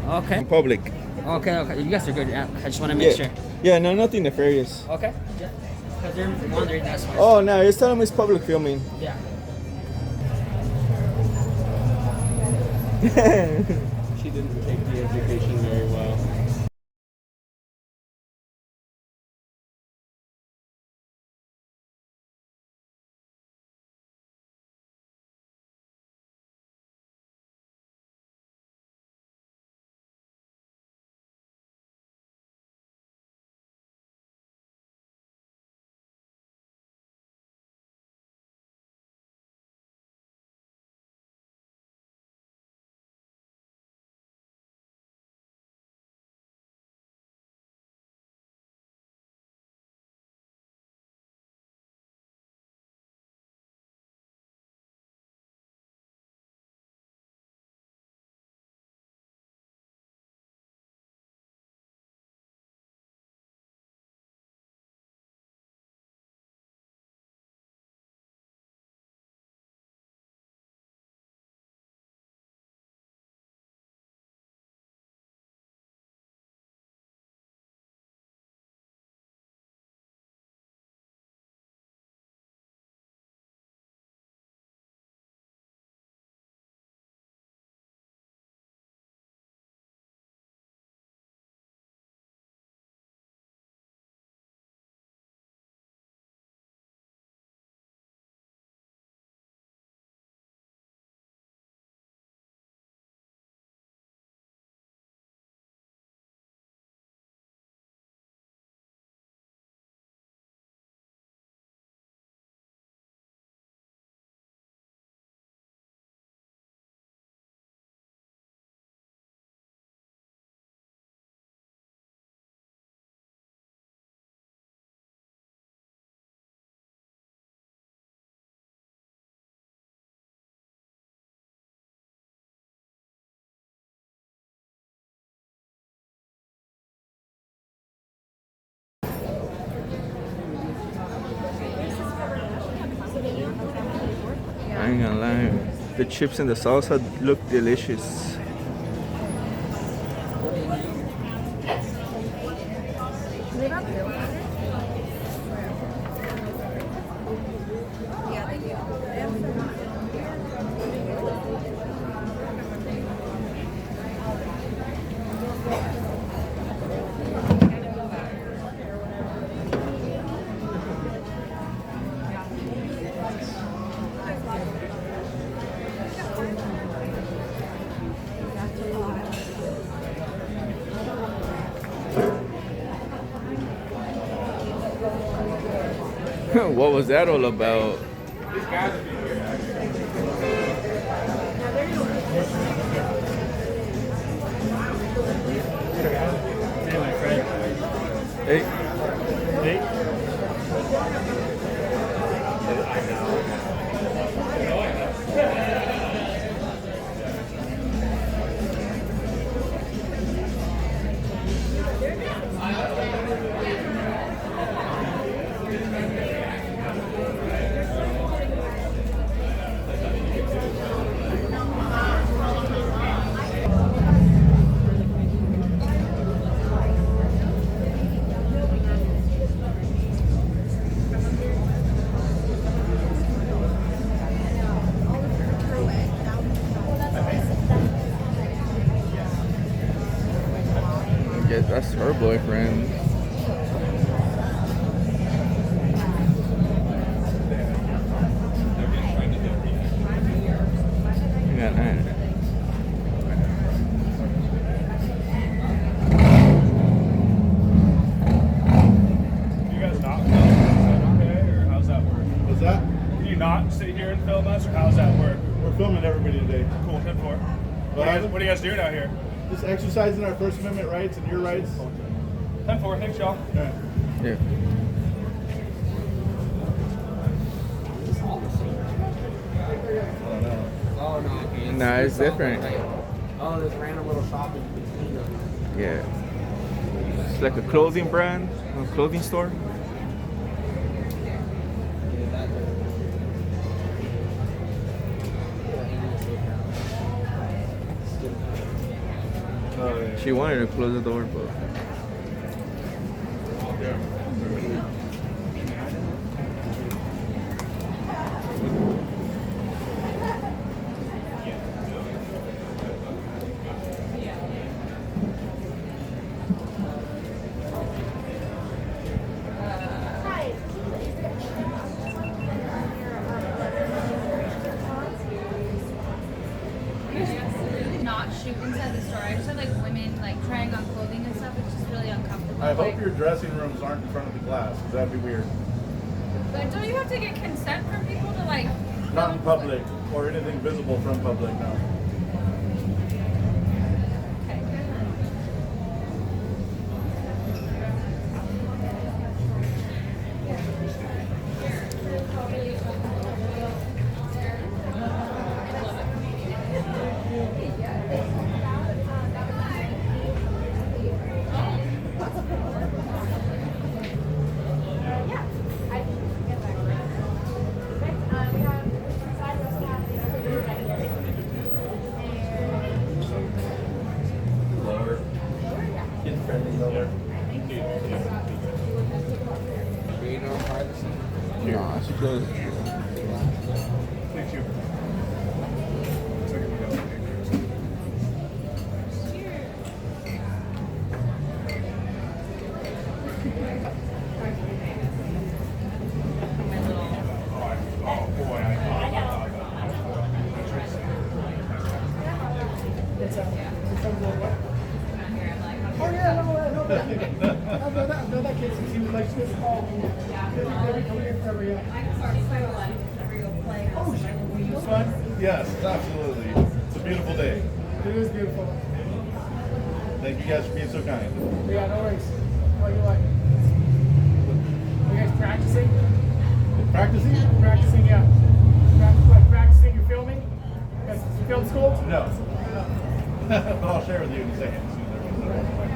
Okay. In public. Okay. You guys are good. Yeah, I just want to make sure. Yeah, no, nothing nefarious. Okay. Yeah. Because they're wondering, that's why. Oh, no, just tell them it's public filming. Yeah. She didn't take the education very well. I ain't gonna lie. The chips and the salsa look delicious. What was that all about? Yes, that's her boyfriend. Yeah, man. You guys not film us? Is that okay, or how's that work? What's that? Can you not sit here and film us, or how's that work? We're filming everybody today. Cool, 10-4. Well, What are you guys doing out here? Just exercising our First Amendment rights and your rights. 10-4, thanks y'all. Yeah. Yeah. Oh no, okay. Nah, it's different. Oh, there's random little shop in between them. Yeah. It's like a clothing brand, a clothing store. Oh, yeah. She wanted to close the door, but Not shoot inside the store. I just have like women like trying on clothing and stuff. It's just really uncomfortable. I hope Like, your dressing rooms aren't in front of the glass, because that'd be weird. but don't you have to get consent from people to like? Not in public, or anything visible from public, no. Kid friendly lower. Reading on privacy. nah, she closed. Thank you. Oh yeah, no, that kid since he was like this tall. Oh shit. Fun? Yes, absolutely. It's a beautiful day. It is beautiful. Thank you guys for being so kind. Yeah, no worries. What do you like? Are you guys practicing? Practicing? Practicing, yeah. Like practicing your filming? Guys, film school? No. But I'll share with you in a second. As soon as everyone's done.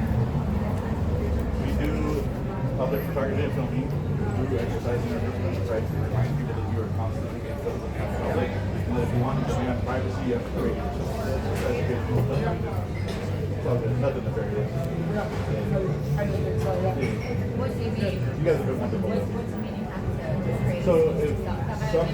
We do public photography and filming through exercising our First Amendment rights to remind people that you are constantly being filmed in the public. And that if you want to demand privacy, you have to create yourself. It's educational filming. It's all good. Nothing nefarious. I don't think so, yeah. What do you mean? You guys have been wonderful. What's the meaning have to create? So if some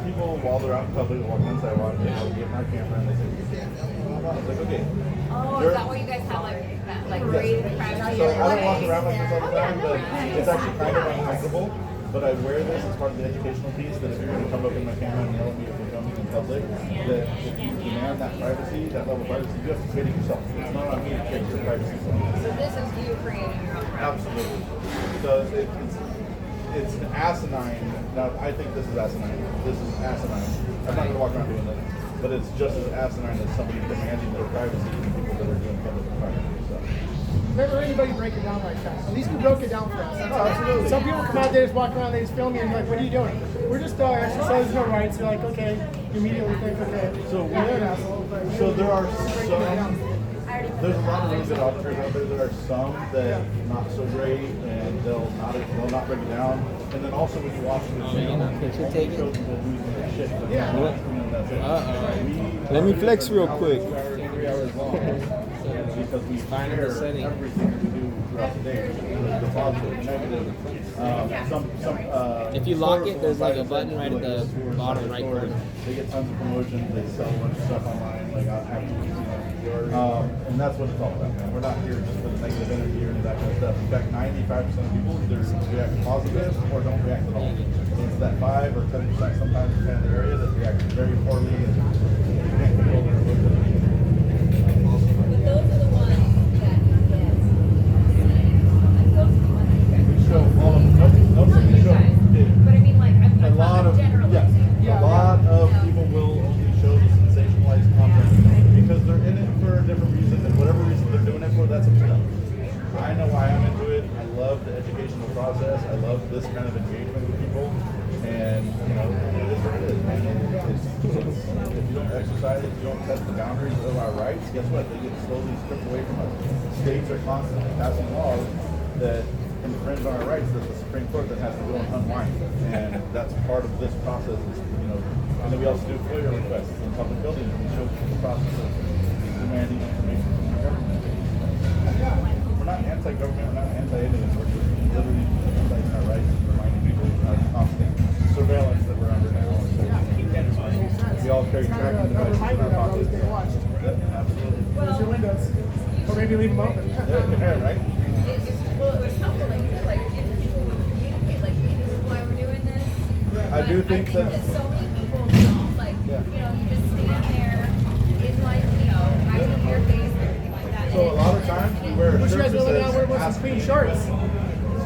people while they're out in public walking on the sidewalk, they'll get my camera and they say, I was like, okay. Oh, is that why you guys have like that, like great privacy? So I don't walk around like this all the time, but it's actually kind of uncomfortable. But I wear this as part of the educational piece that if you're going to come up in my camera and yell at me if you're filming in public, that if you demand that privacy, that level of privacy, you have to create it yourself. It's not on me to create your privacy. So this is you creating your own privacy. Absolutely. So it's asinine. Now, I think this is asinine. This is asinine. I'm not going to walk around doing that. But it's just as asinine as somebody demanding their privacy from people that are doing public photography. So. Never heard anybody break it down like that. At least you broke it down for us. Oh, absolutely. Some people come out, they just walk around, they just film you, and you're like, what are you doing? We're just exercising our rights. You're like, okay. You immediately think, okay. So yeah, you're an asshole. But So there are some. There's a lot of really good auditors out there. There are some that not so great, and they'll not break it down. And then also when you watch the video, it shows people losing their shit. Yeah. And that's it. Let me flex real quick. 3 hours long. Because we Find share the setting. everything we do throughout the day, the positive, the negative. If you lock it, there's like a button right at the bottom right corner. They get tons of promotions. They sell a bunch of stuff online. Like I have to, And that's what it's all about, man. We're not here just for the negative energy or any of that kind of stuff. In fact, 95% of people either react positive or don't react at all. So it's that 5 or 10% sometimes depending on the area that react very poorly and you can't control their emotions. But those are the ones that you get. Like those are the ones that you get. We show all of them. Nope, we show But I mean, like, I'm a lot of generalizing. a lot of people will only show the sensationalized content because they're in it for a different reason, and whatever reason they're doing it for, that's up to them. I know why I'm into it. I love the educational process. I love this kind of engagement with people, and you know, it is what it is, man. If you don't exercise, if you don't test the boundaries of our rights, guess what? They get slowly stripped away from us. States are constantly passing laws that infringe on our rights that the Supreme Court then has to go and unwind, and that's part of this process. Is, you know, and then we also do FOIA requests in public buildings, and we show the process of demanding information from the government. We're not anti-government, we're not anti-anything. We're just literally emphasizing our rights and reminding people of our constant surveillance that we're under now. So we all carry tracking devices in our pockets. Absolutely. Close your windows. Or maybe leave them open. Yeah, right? Well, it was helpful, like if people would communicate, like, hey, this is why we're doing this. I do think that so many people don't, like, you know, you just stand there in, like, you know, hiding your face and everything like that. So a lot of times we wear a Wish you shirt guys that really out says, wearing some clean shirts.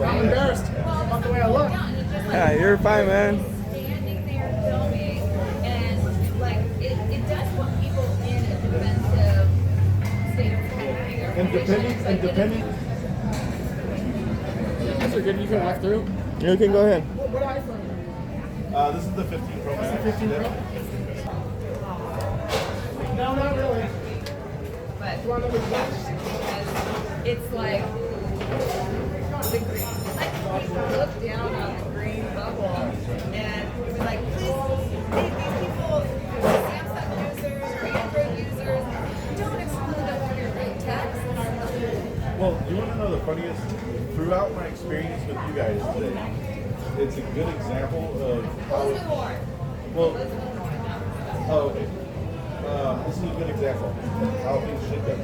I'm embarrassed about the way I look. Yeah, you're fine, man. Standing there filming, and like it does put people in a defensive state of mind. And depending. These are good. You can walk through. You can go ahead. What iPhone? This is the 15 Pro Max. That's the 15 Pro? No, not really. But Do you want to look at that? it's like the green, like people look down on the green bubble, and it was like, please, these people, Samsung users or Android users, don't exclude them from your great text. Well, you want to know the funniest? Throughout my experience with you guys today, it's a good example of how. Well, oh, okay. This is a good example of how things should go.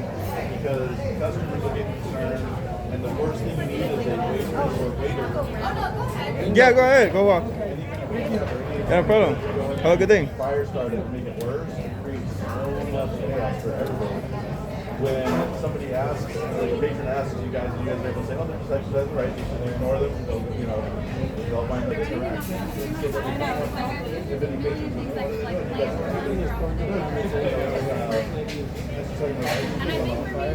Because customers are getting concerned, and the worst thing you need is a waitress or waiter. Oh, no, go ahead. Yeah, go ahead. Go walk. No problem. Have a good day. Fire started to make it worse and create so much chaos for everybody. When somebody asks, like a patron asks you guys are able to say, oh, they're just exercising right, you should ignore them, they'll, you know, they'll find the interaction. If any patients you guys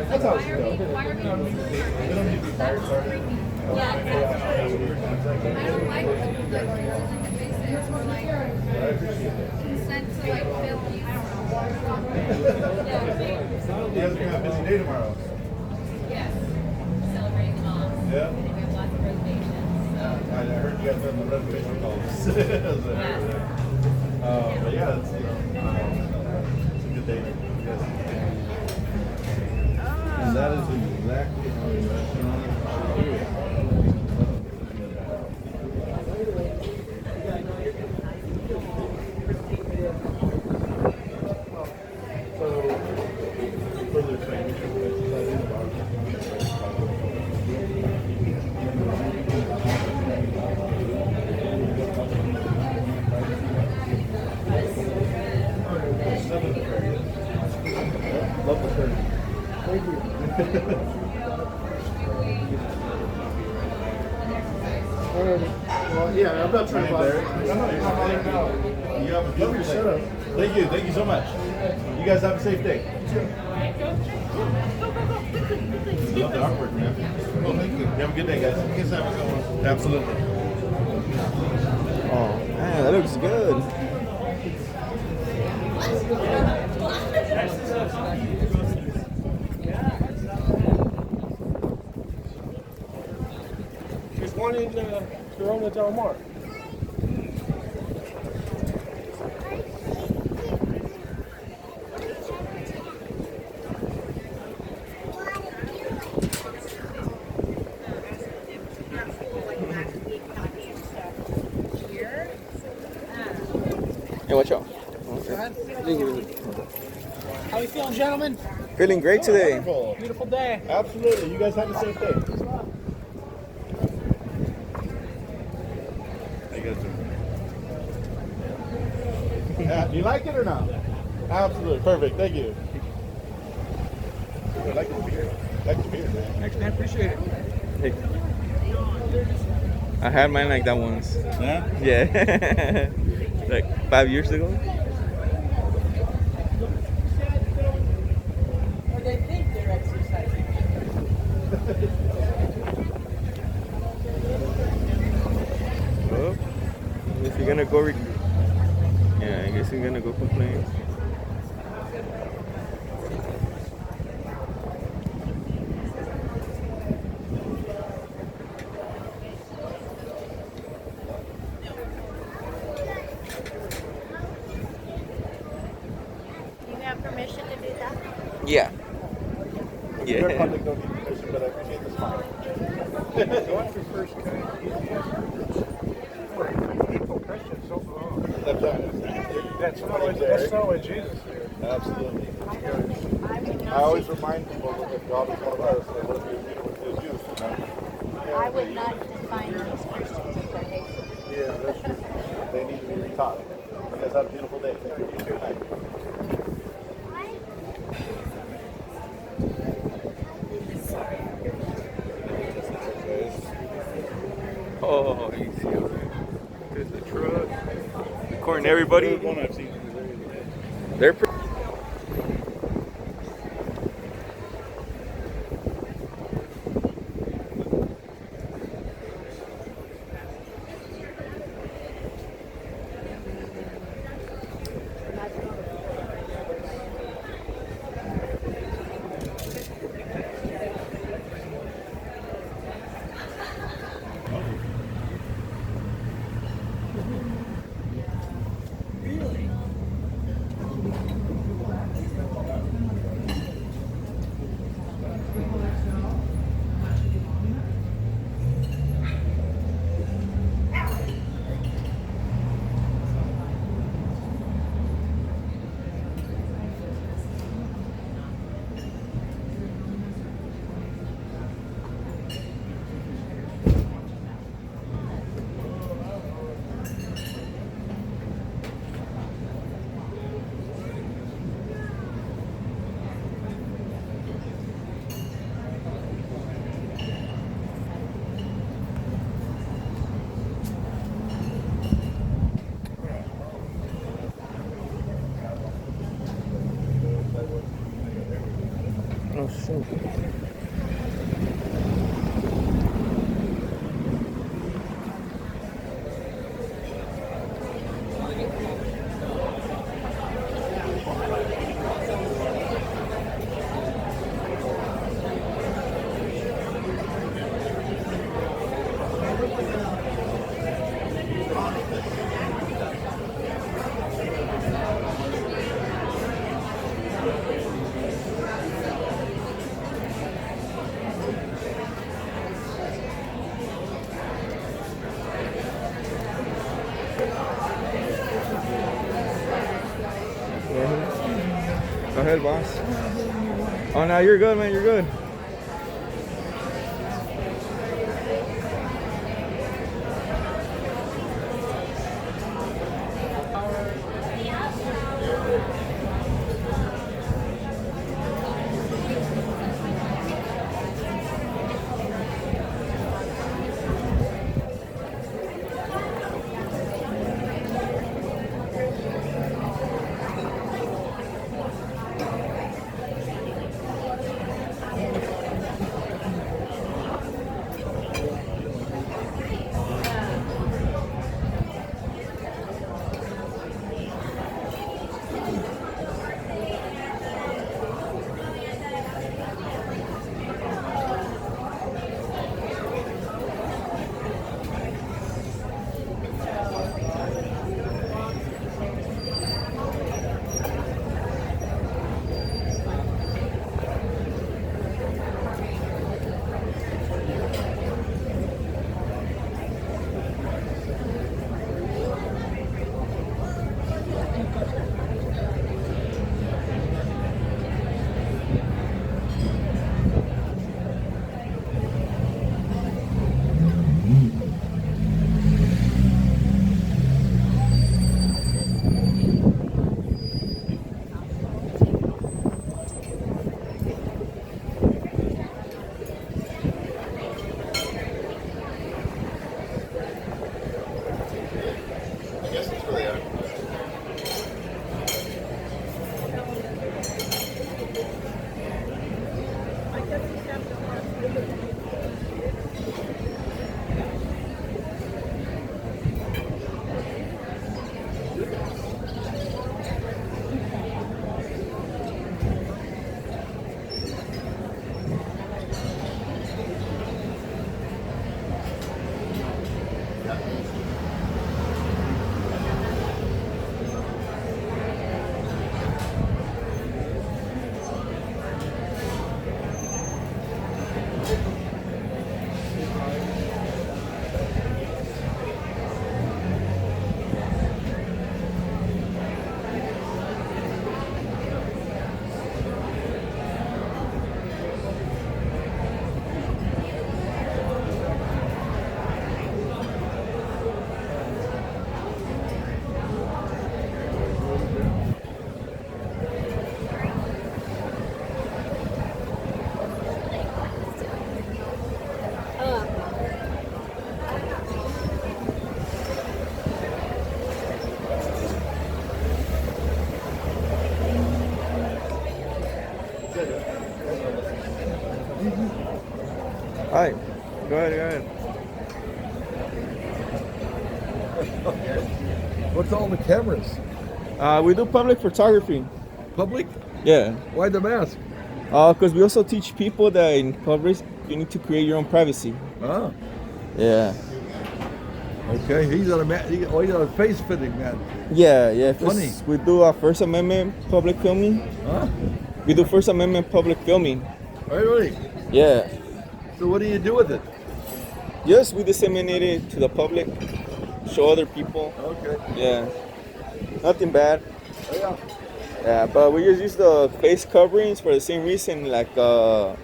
that's how it should go. They don't need to be fire started. I appreciate it. You guys are gonna have a busy day tomorrow. Yes. Celebrating moms. Yeah. And we have lots of reservations. I heard you guys on the reservation calls. But yeah, it's, you know, it's a good day. And that is exactly how you should do it. Love the turkey. Thank you. Well, yeah, I'm not trying to bother. You have a beautiful setup. Thank you. Thank you so much. You guys have a safe day. Love the artwork, man. Well, thank you. You have a good day, guys. You guys have a good one. Absolutely. Oh, man, that looks good. There's one in Corona Del Mar. Hey, watch out. How we feeling, gentlemen? Feeling great today. Wonderful. Beautiful day. Absolutely. You guys have the same thing. How you guys doing? Yeah, do you like it or not? Absolutely. Perfect. Thank you. I like the beer. I like the beer, man. Thanks, man. Appreciate it. Hey. I had mine like that once. Yeah? Yeah. Like 5 years ago. Or they think they're exercising. Oh, I guess you're gonna go. Yeah, I guess you're gonna go complain. You have permission to do that? Yeah. Your Yeah. public don't need permission, but I appreciate the smile. What's your first kind of people Christian so long? That's That's not what Jesus did. Absolutely. I always remind people that if God is one of us, then what if he was you? I would not define these Christians as behavior. Yeah, that's true. They need to be retaught. You guys have a beautiful day. Thank you. Thank you. Oh, easy. There's the truck. Recording everybody. One I've seen. They're oh shit. Go ahead, boss. Oh, no, you're good, man. You're good. Hi. Go ahead. What's all the cameras? We do public photography. Public? Yeah. Why the mask? Because we also teach people that in public you need to create your own privacy. Ah. Yeah. Okay, he's on a he's on a face fitting man. Yeah. Funny. We do our First Amendment public filming. Huh? We do First Amendment public filming. Really? Yeah. So what do you do with it? Yes, we disseminate it to the public, show other people. Okay. Yeah. Nothing bad. Oh, yeah. Yeah, but we just use the face coverings for the same reason. Like, a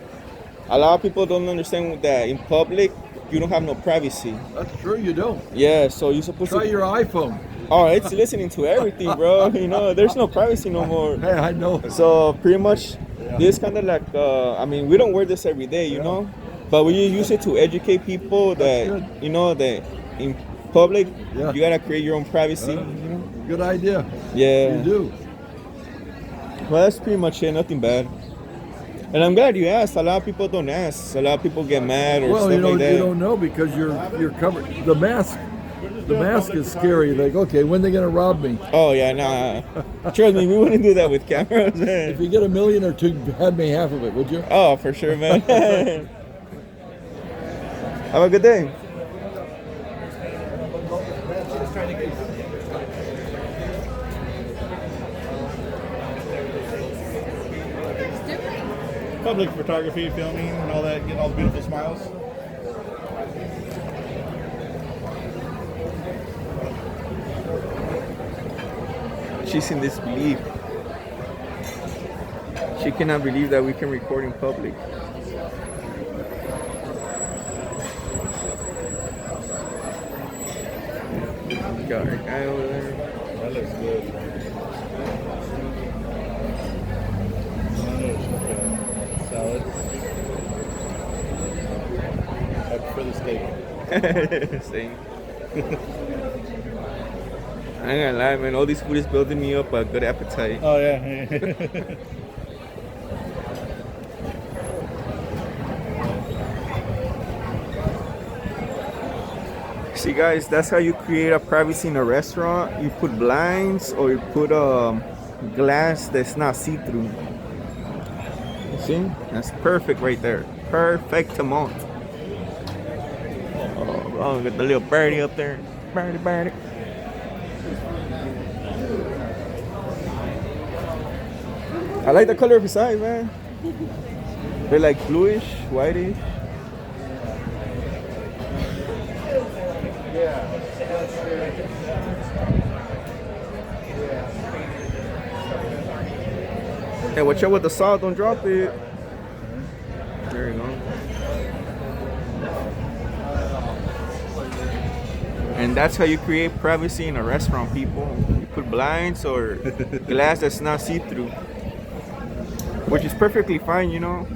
lot of people don't understand that in public, you don't have no privacy. That's true, you don't. Yeah, so you're supposed Try to... your iPhone. Oh, it's listening to everything, bro. You know, there's no privacy no more. Hey, I know. So pretty much, this kind of like, I mean, we don't wear this every day, you know? But we use it to educate people that, you know, that in public, you gotta create your own privacy. You know? Good idea. Yeah. You do. Well, that's pretty much it. Nothing bad. And I'm glad you asked. A lot of people don't ask. A lot of people get mad or Well, stuff like that. you don't know because you're covered. The mask is scary. Like, okay, when they gonna rob me? Oh yeah, nah. Trust me, we wouldn't do that with cameras, man. If you get $1 million or two, hand me half of it, would you? Oh, for sure, man. Have a good day. Public photography, filming, and all that, getting all the beautiful smiles. She's in disbelief. She cannot believe that we can record in public. Got our guy over there. That looks good. Salad. I prefer the steak. Same. I ain't gonna lie, man. All this food is building me up a good appetite. Oh, yeah. See, guys, that's how you create a privacy in a restaurant. You put blinds or you put glass that's not see-through. You see? That's perfect right there. Perfect amount. Oh, bro, got the little birdie up there. Birdie. I like the color of his eyes, man. They're like bluish, whitish. Hey, watch out with the salt, don't drop it. There you go. And that's how you create privacy in a restaurant, people. You put blinds or glass that's not see-through. Which is perfectly fine, you know.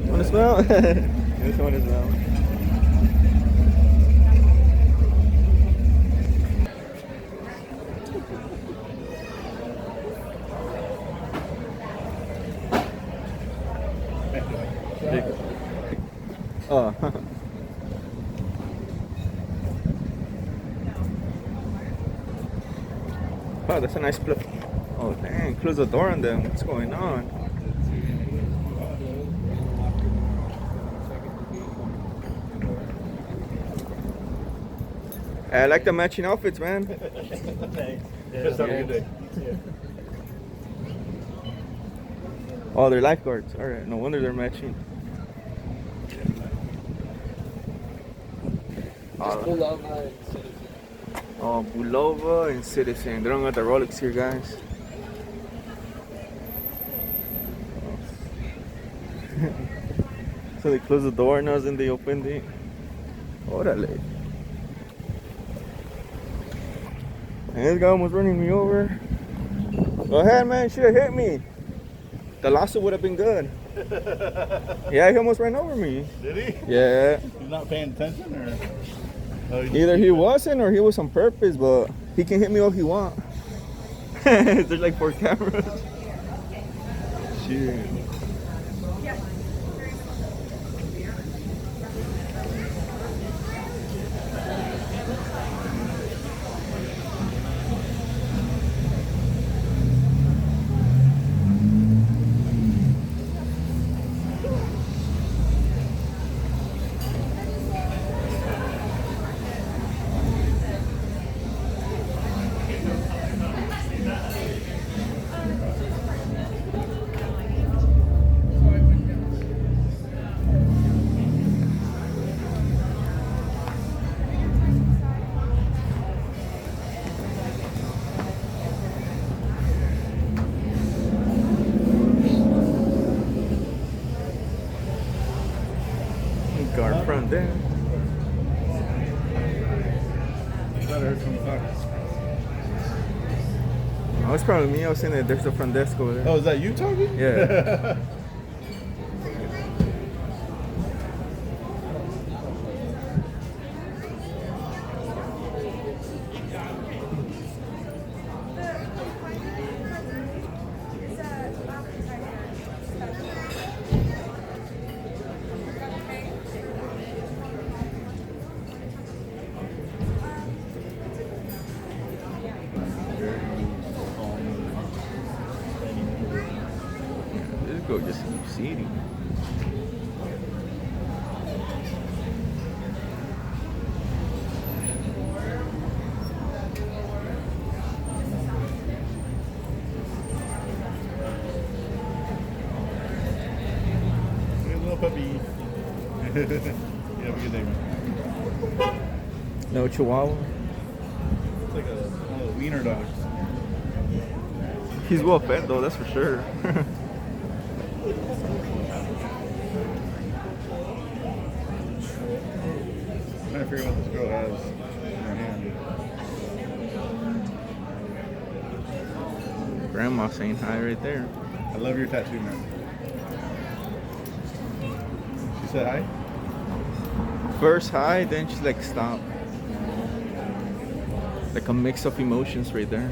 Wanna smell? Just wanna smell. Oh. Wow, that's a nice place. Oh, dang. Close the door on them. What's going on? I like the matching outfits, man. Thanks. Just have a good day. Oh, they're lifeguards. All right. No wonder they're matching. Bulova. Oh, Bulova and Citizen. They don't got the Rolex here, guys. So they close the door now, and they opened it. Órale. And this guy almost running me over. Go ahead, man. Should have hit me. The lawsuit would have been good. Yeah, he almost ran over me. Did he? Yeah. He's not paying attention, or? Oh, Either he wasn't or he was on purpose, but he can hit me all he want. There's like 4 cameras. Shit. Guard front there. Oh, it's probably me. I was saying that there's a front desk over there. Oh, is that you talking? Yeah. Let's go just keep seating. Hey, little puppy. You have a good day, man. No Chihuahua. It's like one of the wiener dogs. He's well fed though, that's for sure. I'm trying to figure out what this girl has in her hand. Grandma saying hi right there. I love your tattoo, man. She said hi? First hi, then she's like stop. Like a mix of emotions right there.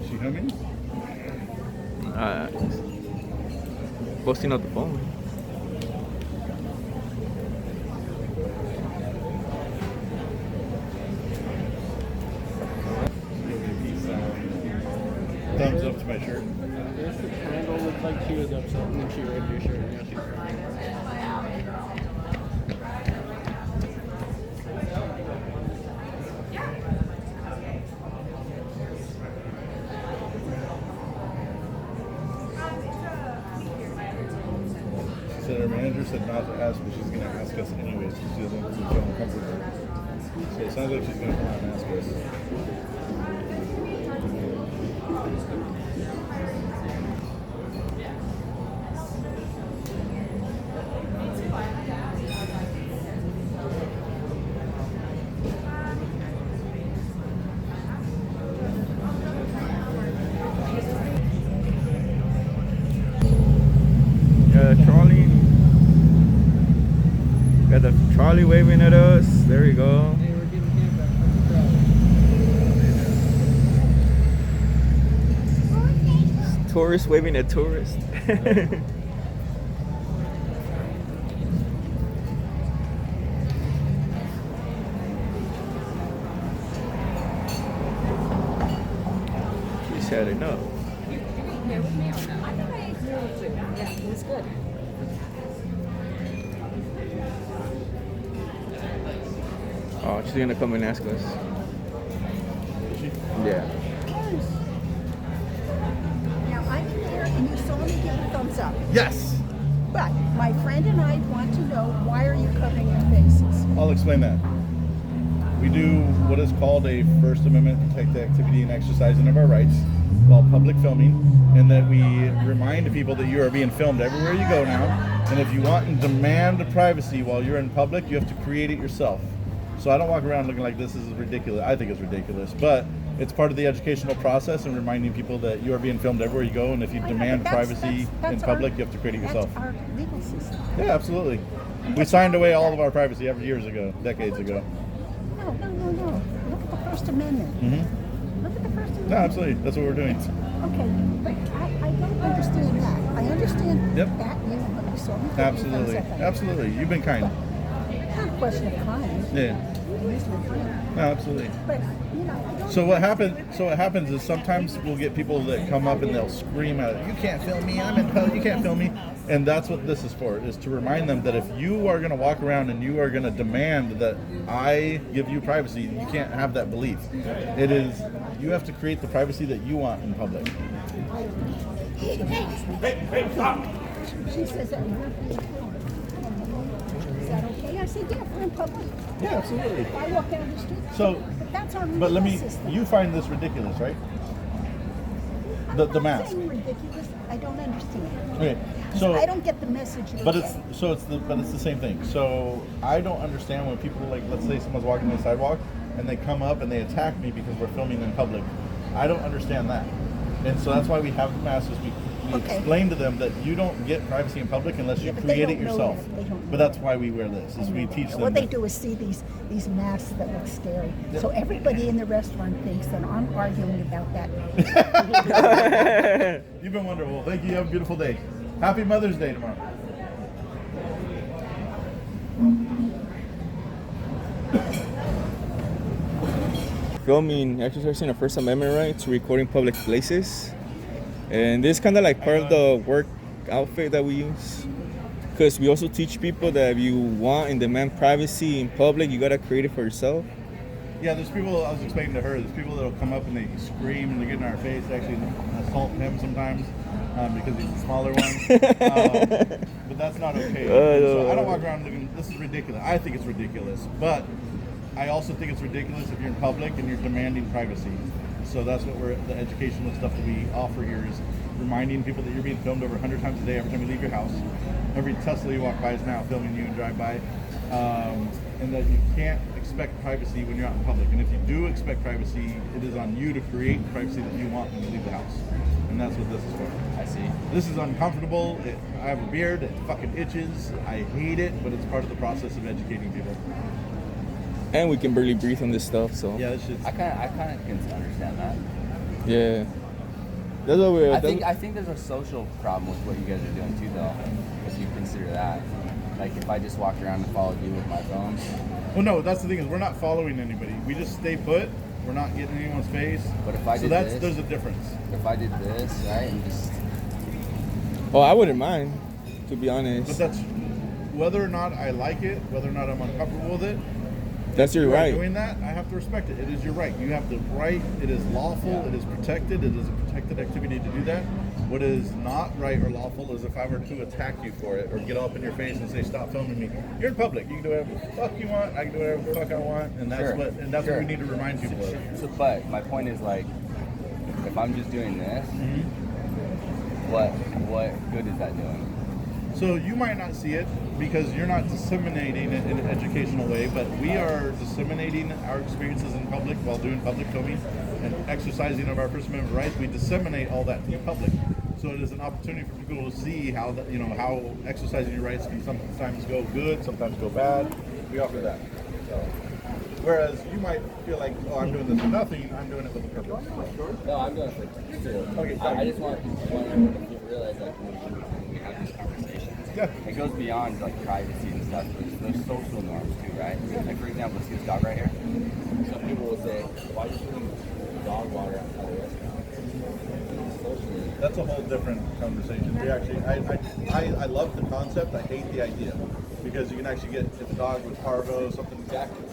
Is she humming? Busting out the phone. Thumbs up to my shirt. Yes, the candle looked like she was upset and then she read your shirt and now she's crying. She said her manager said not to ask, but she's going to ask us anyways because she doesn't feel uncomfortable. So it sounds like she's going to come out and ask us. Charlie. Charlie waving at us. There you go. Hey, we're getting him back from the crowd. Tourist waving at tourist. She's had enough. Here with me or no? Yeah, it was good. Oh, she's gonna come and ask us. Yeah. Now, I'm in there and you saw me give a thumbs up. Yes. But my friend and I want to know, why are you covering your faces? I'll explain that. We do what is called a First Amendment protected activity and exercising of our rights while public filming, and that we remind people that you are being filmed everywhere you go now, and if you want and demand privacy while you're in public, you have to create it yourself. So I don't walk around looking like this is ridiculous. I think it's ridiculous, but it's part of the educational process and reminding people that you are being filmed everywhere you go, and if you demand privacy in public, you have to create it yourself. That's our legal system. Yeah, absolutely. We signed away all of our privacy years ago, decades ago. No. Look at the First Amendment. Mm-hmm. Look at the First Amendment. No, absolutely. That's what we're doing. Okay, but I don't understand that. I understand Yep. that you saw me. Absolutely. Absolutely. You've been kind. Not a question of kind. Yeah. No, absolutely. But, you know, I don't So what happens is sometimes we'll get people that come up and they'll scream at it, "You can't film me, I'm in public, you can't film me." And that's what this is for, is to remind them that if you are going to walk around and you are going to demand that I give you privacy, you can't have that belief. It is, you have to create the privacy that you want in public. Hey, stop! She says that we're being filmed. Is that okay? I said, yeah, we're in public. Yeah, absolutely. If I walk down the street. So, but that's our but let me, system. you find this ridiculous, right? The I'm mask. saying ridiculous. I don't understand. Okay, so I don't get the message. But it's the same thing. So I don't understand when people, like, let's say someone's walking on the sidewalk and they come up and they attack me because we're filming in public. I don't understand that. And so that's why we have the masks. We explain to them that you don't get privacy in public unless you create it yourself. But that's why we wear this, is we teach them. What they do is see these masks that look scary. Yep. So everybody in the restaurant thinks that I'm arguing about that. You've been wonderful. Thank you. Have a beautiful day. Happy Mother's Day tomorrow. Filming, exercising our First Amendment rights, recording public places. And this is kind of like part of the work outfit that we use. Because we also teach people that if you want and demand privacy in public, you gotta create it for yourself. Yeah, there's people, I was explaining to her, there's people that'll come up and they scream and they get in our face, actually assault him sometimes because he's the smaller one. But that's not okay. So I don't walk around looking, this is ridiculous. I think it's ridiculous. But I also think it's ridiculous if you're in public and you're demanding privacy. So that's what the educational stuff that we offer here is reminding people that you're being filmed over 100 times a day every time you leave your house. Every Tesla you walk by is now filming you and drive by. And that you can't expect privacy when you're out in public. And if you do expect privacy, it is on you to create the privacy that you want when you leave the house. And that's what this is for. I see. This is uncomfortable. I have a beard. It fucking itches. I hate it, but it's part of the process of educating people. And we can barely breathe on this stuff, so. Yeah, this shit's... I kind of can understand that. Yeah. That's what we're... I think there's a social problem with what you guys are doing too, though, if you consider that. Like, if I just walked around and followed you with my phone. Well, no, that's the thing, is we're not following anybody. We just stay put. We're not getting in anyone's face. But if I did this, there's a difference. If I did this, right, and just... Oh, I wouldn't mind, to be honest. But that's... Whether or not I like it, whether or not I'm uncomfortable with it, that's your right. Doing that, I have to respect it. It is your right. You have the right. It is lawful. Yeah. It is protected. It is a protected activity to do that. What is not right or lawful is if I were to attack you for it or get up in your face and say, "Stop filming me." You're in public. You can do whatever the fuck you want. I can do whatever the fuck I want, and that's what we need to remind people of. So, but my point is, like, if I'm just doing this, what good is that doing? So you might not see it because you're not disseminating it in an educational way, but we are disseminating our experiences in public while doing public filming and exercising of our First Amendment rights. We disseminate all that to the public. So it is an opportunity for people to see how how exercising your rights can sometimes go good, sometimes go bad. We offer that. So, whereas you might feel like, oh, I'm doing this for nothing. I'm doing it with a purpose. No, I'm doing it for too. Okay, I just want everyone to realize like when we have these conversations, it goes beyond like privacy and stuff. There's social norms too, right? Like for example, see this dog right here. Some people will say, why are you putting dog water outside the restaurant? Socially. That's a whole different conversation. We actually, I love the concept. I hate the idea because you can actually get if a dog with parvo, something. Exactly.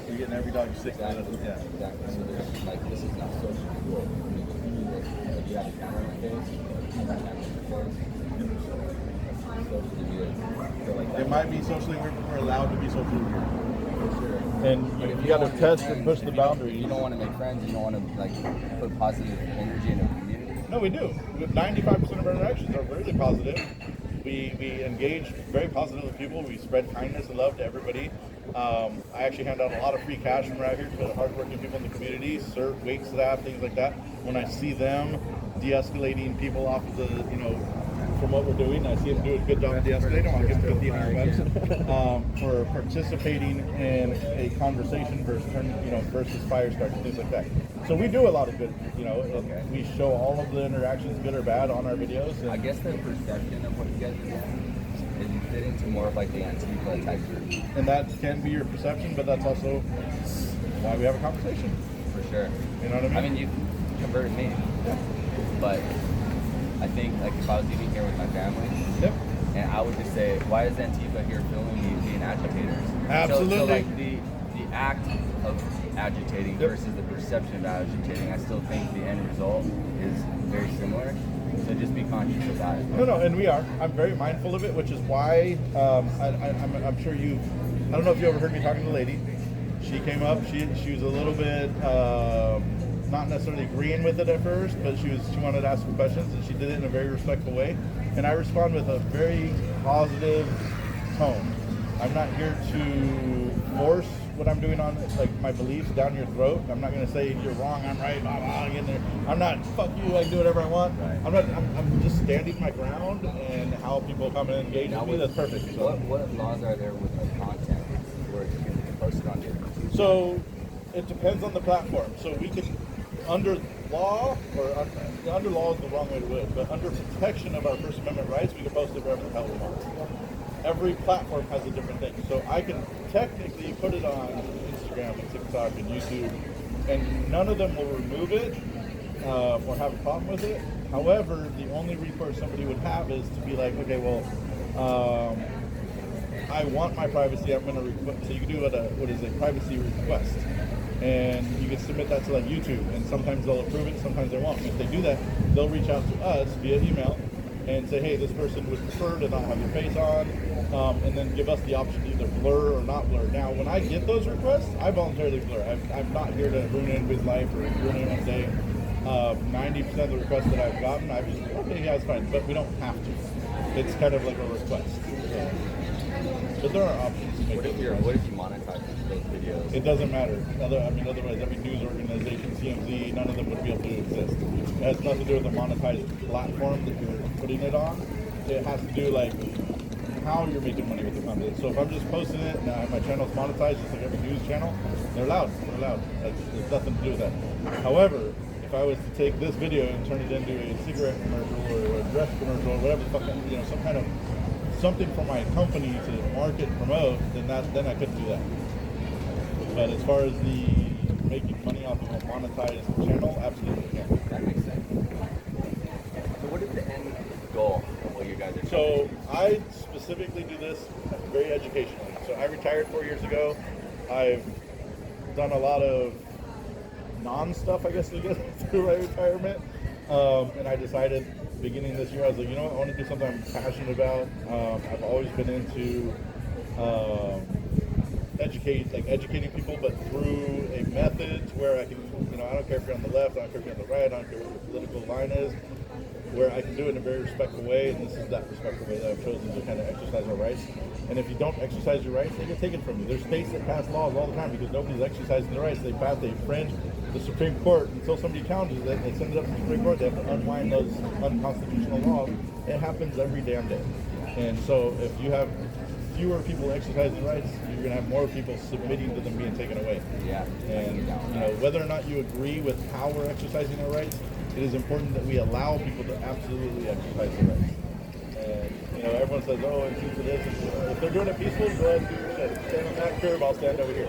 You're getting every dog sick. Exactly. Yeah. Exactly. So there's like this is not social cool. Like you have a camera in your face, you have a camera in your face. Socially weird. So like It might be socially weird, but we're allowed to be socially weird. for sure. And But if you got to don't want test to make and push friends, the boundaries. you don't want to make friends. You don't want to like put positive energy in a community. No, we do. 95% of our interactions are really positive. We engage very positively with people. We spread kindness and love to everybody. I actually hand out a lot of free cash when we're out here to the hardworking people in the community, serve, wait staff, things like that. When I see them de-escalating people off of the, from what we're doing, I see them do a good job of de-escalating. I'll give them $1,500 for participating in a conversation versus fire starting, things like that. So we do a lot of good, and we show all of the interactions, good or bad, on our videos. And I guess the perception of what you guys are doing is you fit into more of like the Antifa type group. And that can be your perception, but that's also why we have a conversation. For sure. You know what I mean? I mean, you converted me. Yeah. But I think like if I was eating here with my family, and I would just say, why is Antifa here filming me being agitators? Absolutely. So like the act of agitating versus the perception of agitating, I still think the end result is very similar. So just be conscious of that. No, and we are. I'm very mindful of it, which is why I'm sure you. I don't know if you ever heard me talking to the lady. She came up. She was a little bit not necessarily agreeing with it at first, but she wanted to ask some questions, and she did it in a very respectful way. And I respond with a very positive tone. I'm not here to force what I'm doing on like my beliefs down your throat. I'm not going to say you're wrong, I'm right, blah, blah, get in there. I'm not, fuck you, I can do whatever I want. Right. I'm just standing my ground, and how people come and engage with me, that's perfect. So. What laws are there with like content where you can post it on your YouTube? So it depends on the platform. So we can, under law, or under law is the wrong way to do it, but under protection of our First Amendment rights, we can post it wherever the hell we want. Every platform has a different thing. So I can technically put it on Instagram and TikTok and YouTube, and none of them will remove it or have a problem with it. However, the only recourse somebody would have is to be like, okay, well, I want my privacy. I'm going to request. So you can do what is a privacy request, and you can submit that to like YouTube, and sometimes they'll approve it, sometimes they won't. If they do that, they'll reach out to us via email and say, hey, this person would prefer to not have their face on, and then give us the option to either blur or not blur. Now, when I get those requests, I voluntarily blur. I'm not here to ruin anybody's life or ruin anyone's day. 90% of the requests that I've gotten, I've just, okay, yeah, it's fine, but we don't have to. It's kind of like a request. So, but there are options to make what if you monetize those videos? It doesn't matter. Otherwise, every news organization, CMZ, none of them would be able to exist. It has nothing to do with the monetized platform that you're putting it on. It has to do like how you're making money with the content. So if I'm just posting it and my channel's monetized, just like every news channel, they're allowed. There's nothing to do with that. However, if I was to take this video and turn it into a cigarette commercial or a dress commercial or whatever the fuck, some kind of something for my company to market and promote, then I couldn't do that. But as far as the making money off of a monetized channel, absolutely can. That makes sense. So what is the end goal of what you guys are doing? So I specifically do this very educationally. So I retired 4 years ago. I've done a lot of non-stuff, I guess, to get through my retirement. And I decided beginning this year, I was like, you know what, I want to do something I'm passionate about. I've always been into educating people, but through a method where I can, I don't care if you're on the left, I don't care if you're on the right, I don't care what your political line is, where I can do it in a very respectful way, and this is that respectful way that I've chosen to kind of exercise my rights. And if you don't exercise your rights, they get taken from you. There's states that pass laws all the time because nobody's exercising their rights. They infringe the Supreme Court until somebody challenges it. They send it up to the Supreme Court. They have to unwind those unconstitutional laws. It happens every damn day. And so if you have fewer people exercising rights, you're going to have more people submitting to them being taken away. Yeah. And you know, whether or not you agree with how we're exercising our rights, it is important that we allow people to absolutely exercise their rights. And you know, everyone says, "Oh, it's into this." If they're doing it peaceful, go ahead and do your shit. Stand on that curb, I'll stand over here.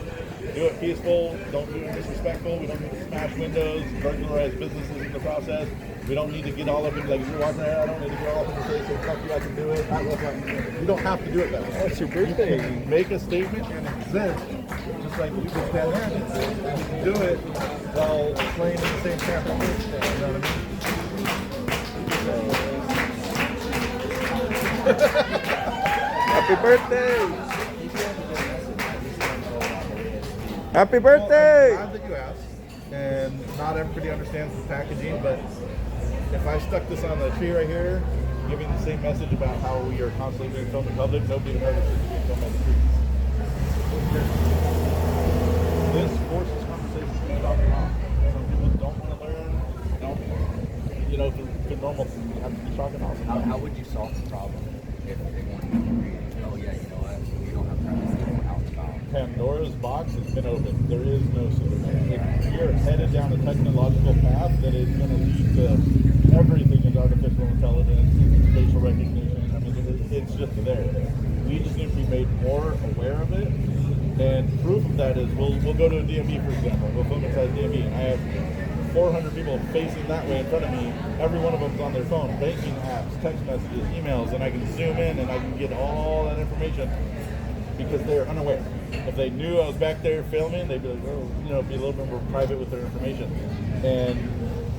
Do it peaceful. Don't do it disrespectful. We don't need to smash windows, burglarize businesses in the process. We don't need to get all up in, like, if you're walking around, I don't need to get all up in the face and fuck you, I can do it. You don't have to do it that way. That's your birthday. You can make a statement and exist, just like you can stand there and exist. And you can do it while playing in the same camp. You know what I mean? Happy birthday! Happy birthday! Well, I'm glad that you asked, and not everybody understands the packaging, but if I stuck this on the tree right here, giving the same message about how we are constantly being filmed in public, nobody would notice it's being filmed on the streets. This forces conversations to be talked about. Some people don't want to learn, you know, through normal things, you have to be talking off. How would you solve the problem if they wanted to agree? Oh yeah, you know what? We don't have privacy. We're outbound. Pandora's box has been opened. There is no solution. You're headed down a technological path that is going to lead to everything is artificial intelligence and facial recognition. I mean, it's just there. We just need to be made more aware of it. And proof of that is we'll go to a DMV, for example. We'll film inside DMV, and I have 400 people facing that way in front of me. Every one of them's on their phone, banking apps, text messages, emails, and I can zoom in and I can get all that information because they're unaware. If they knew I was back there filming, they'd be like, oh, you know, be a little bit more private with their information. And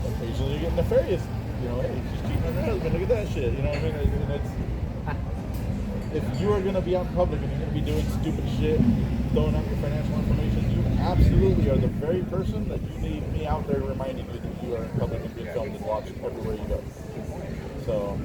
occasionally you get nefarious, you know, hey, she's cheating on her husband, look at that shit, you know what I mean? And it's, if you are going to be out in public and you're going to be doing stupid shit, throwing out your financial information, you absolutely are the very person that you need me out there reminding you that you are in public and being filmed and watched everywhere you go. So,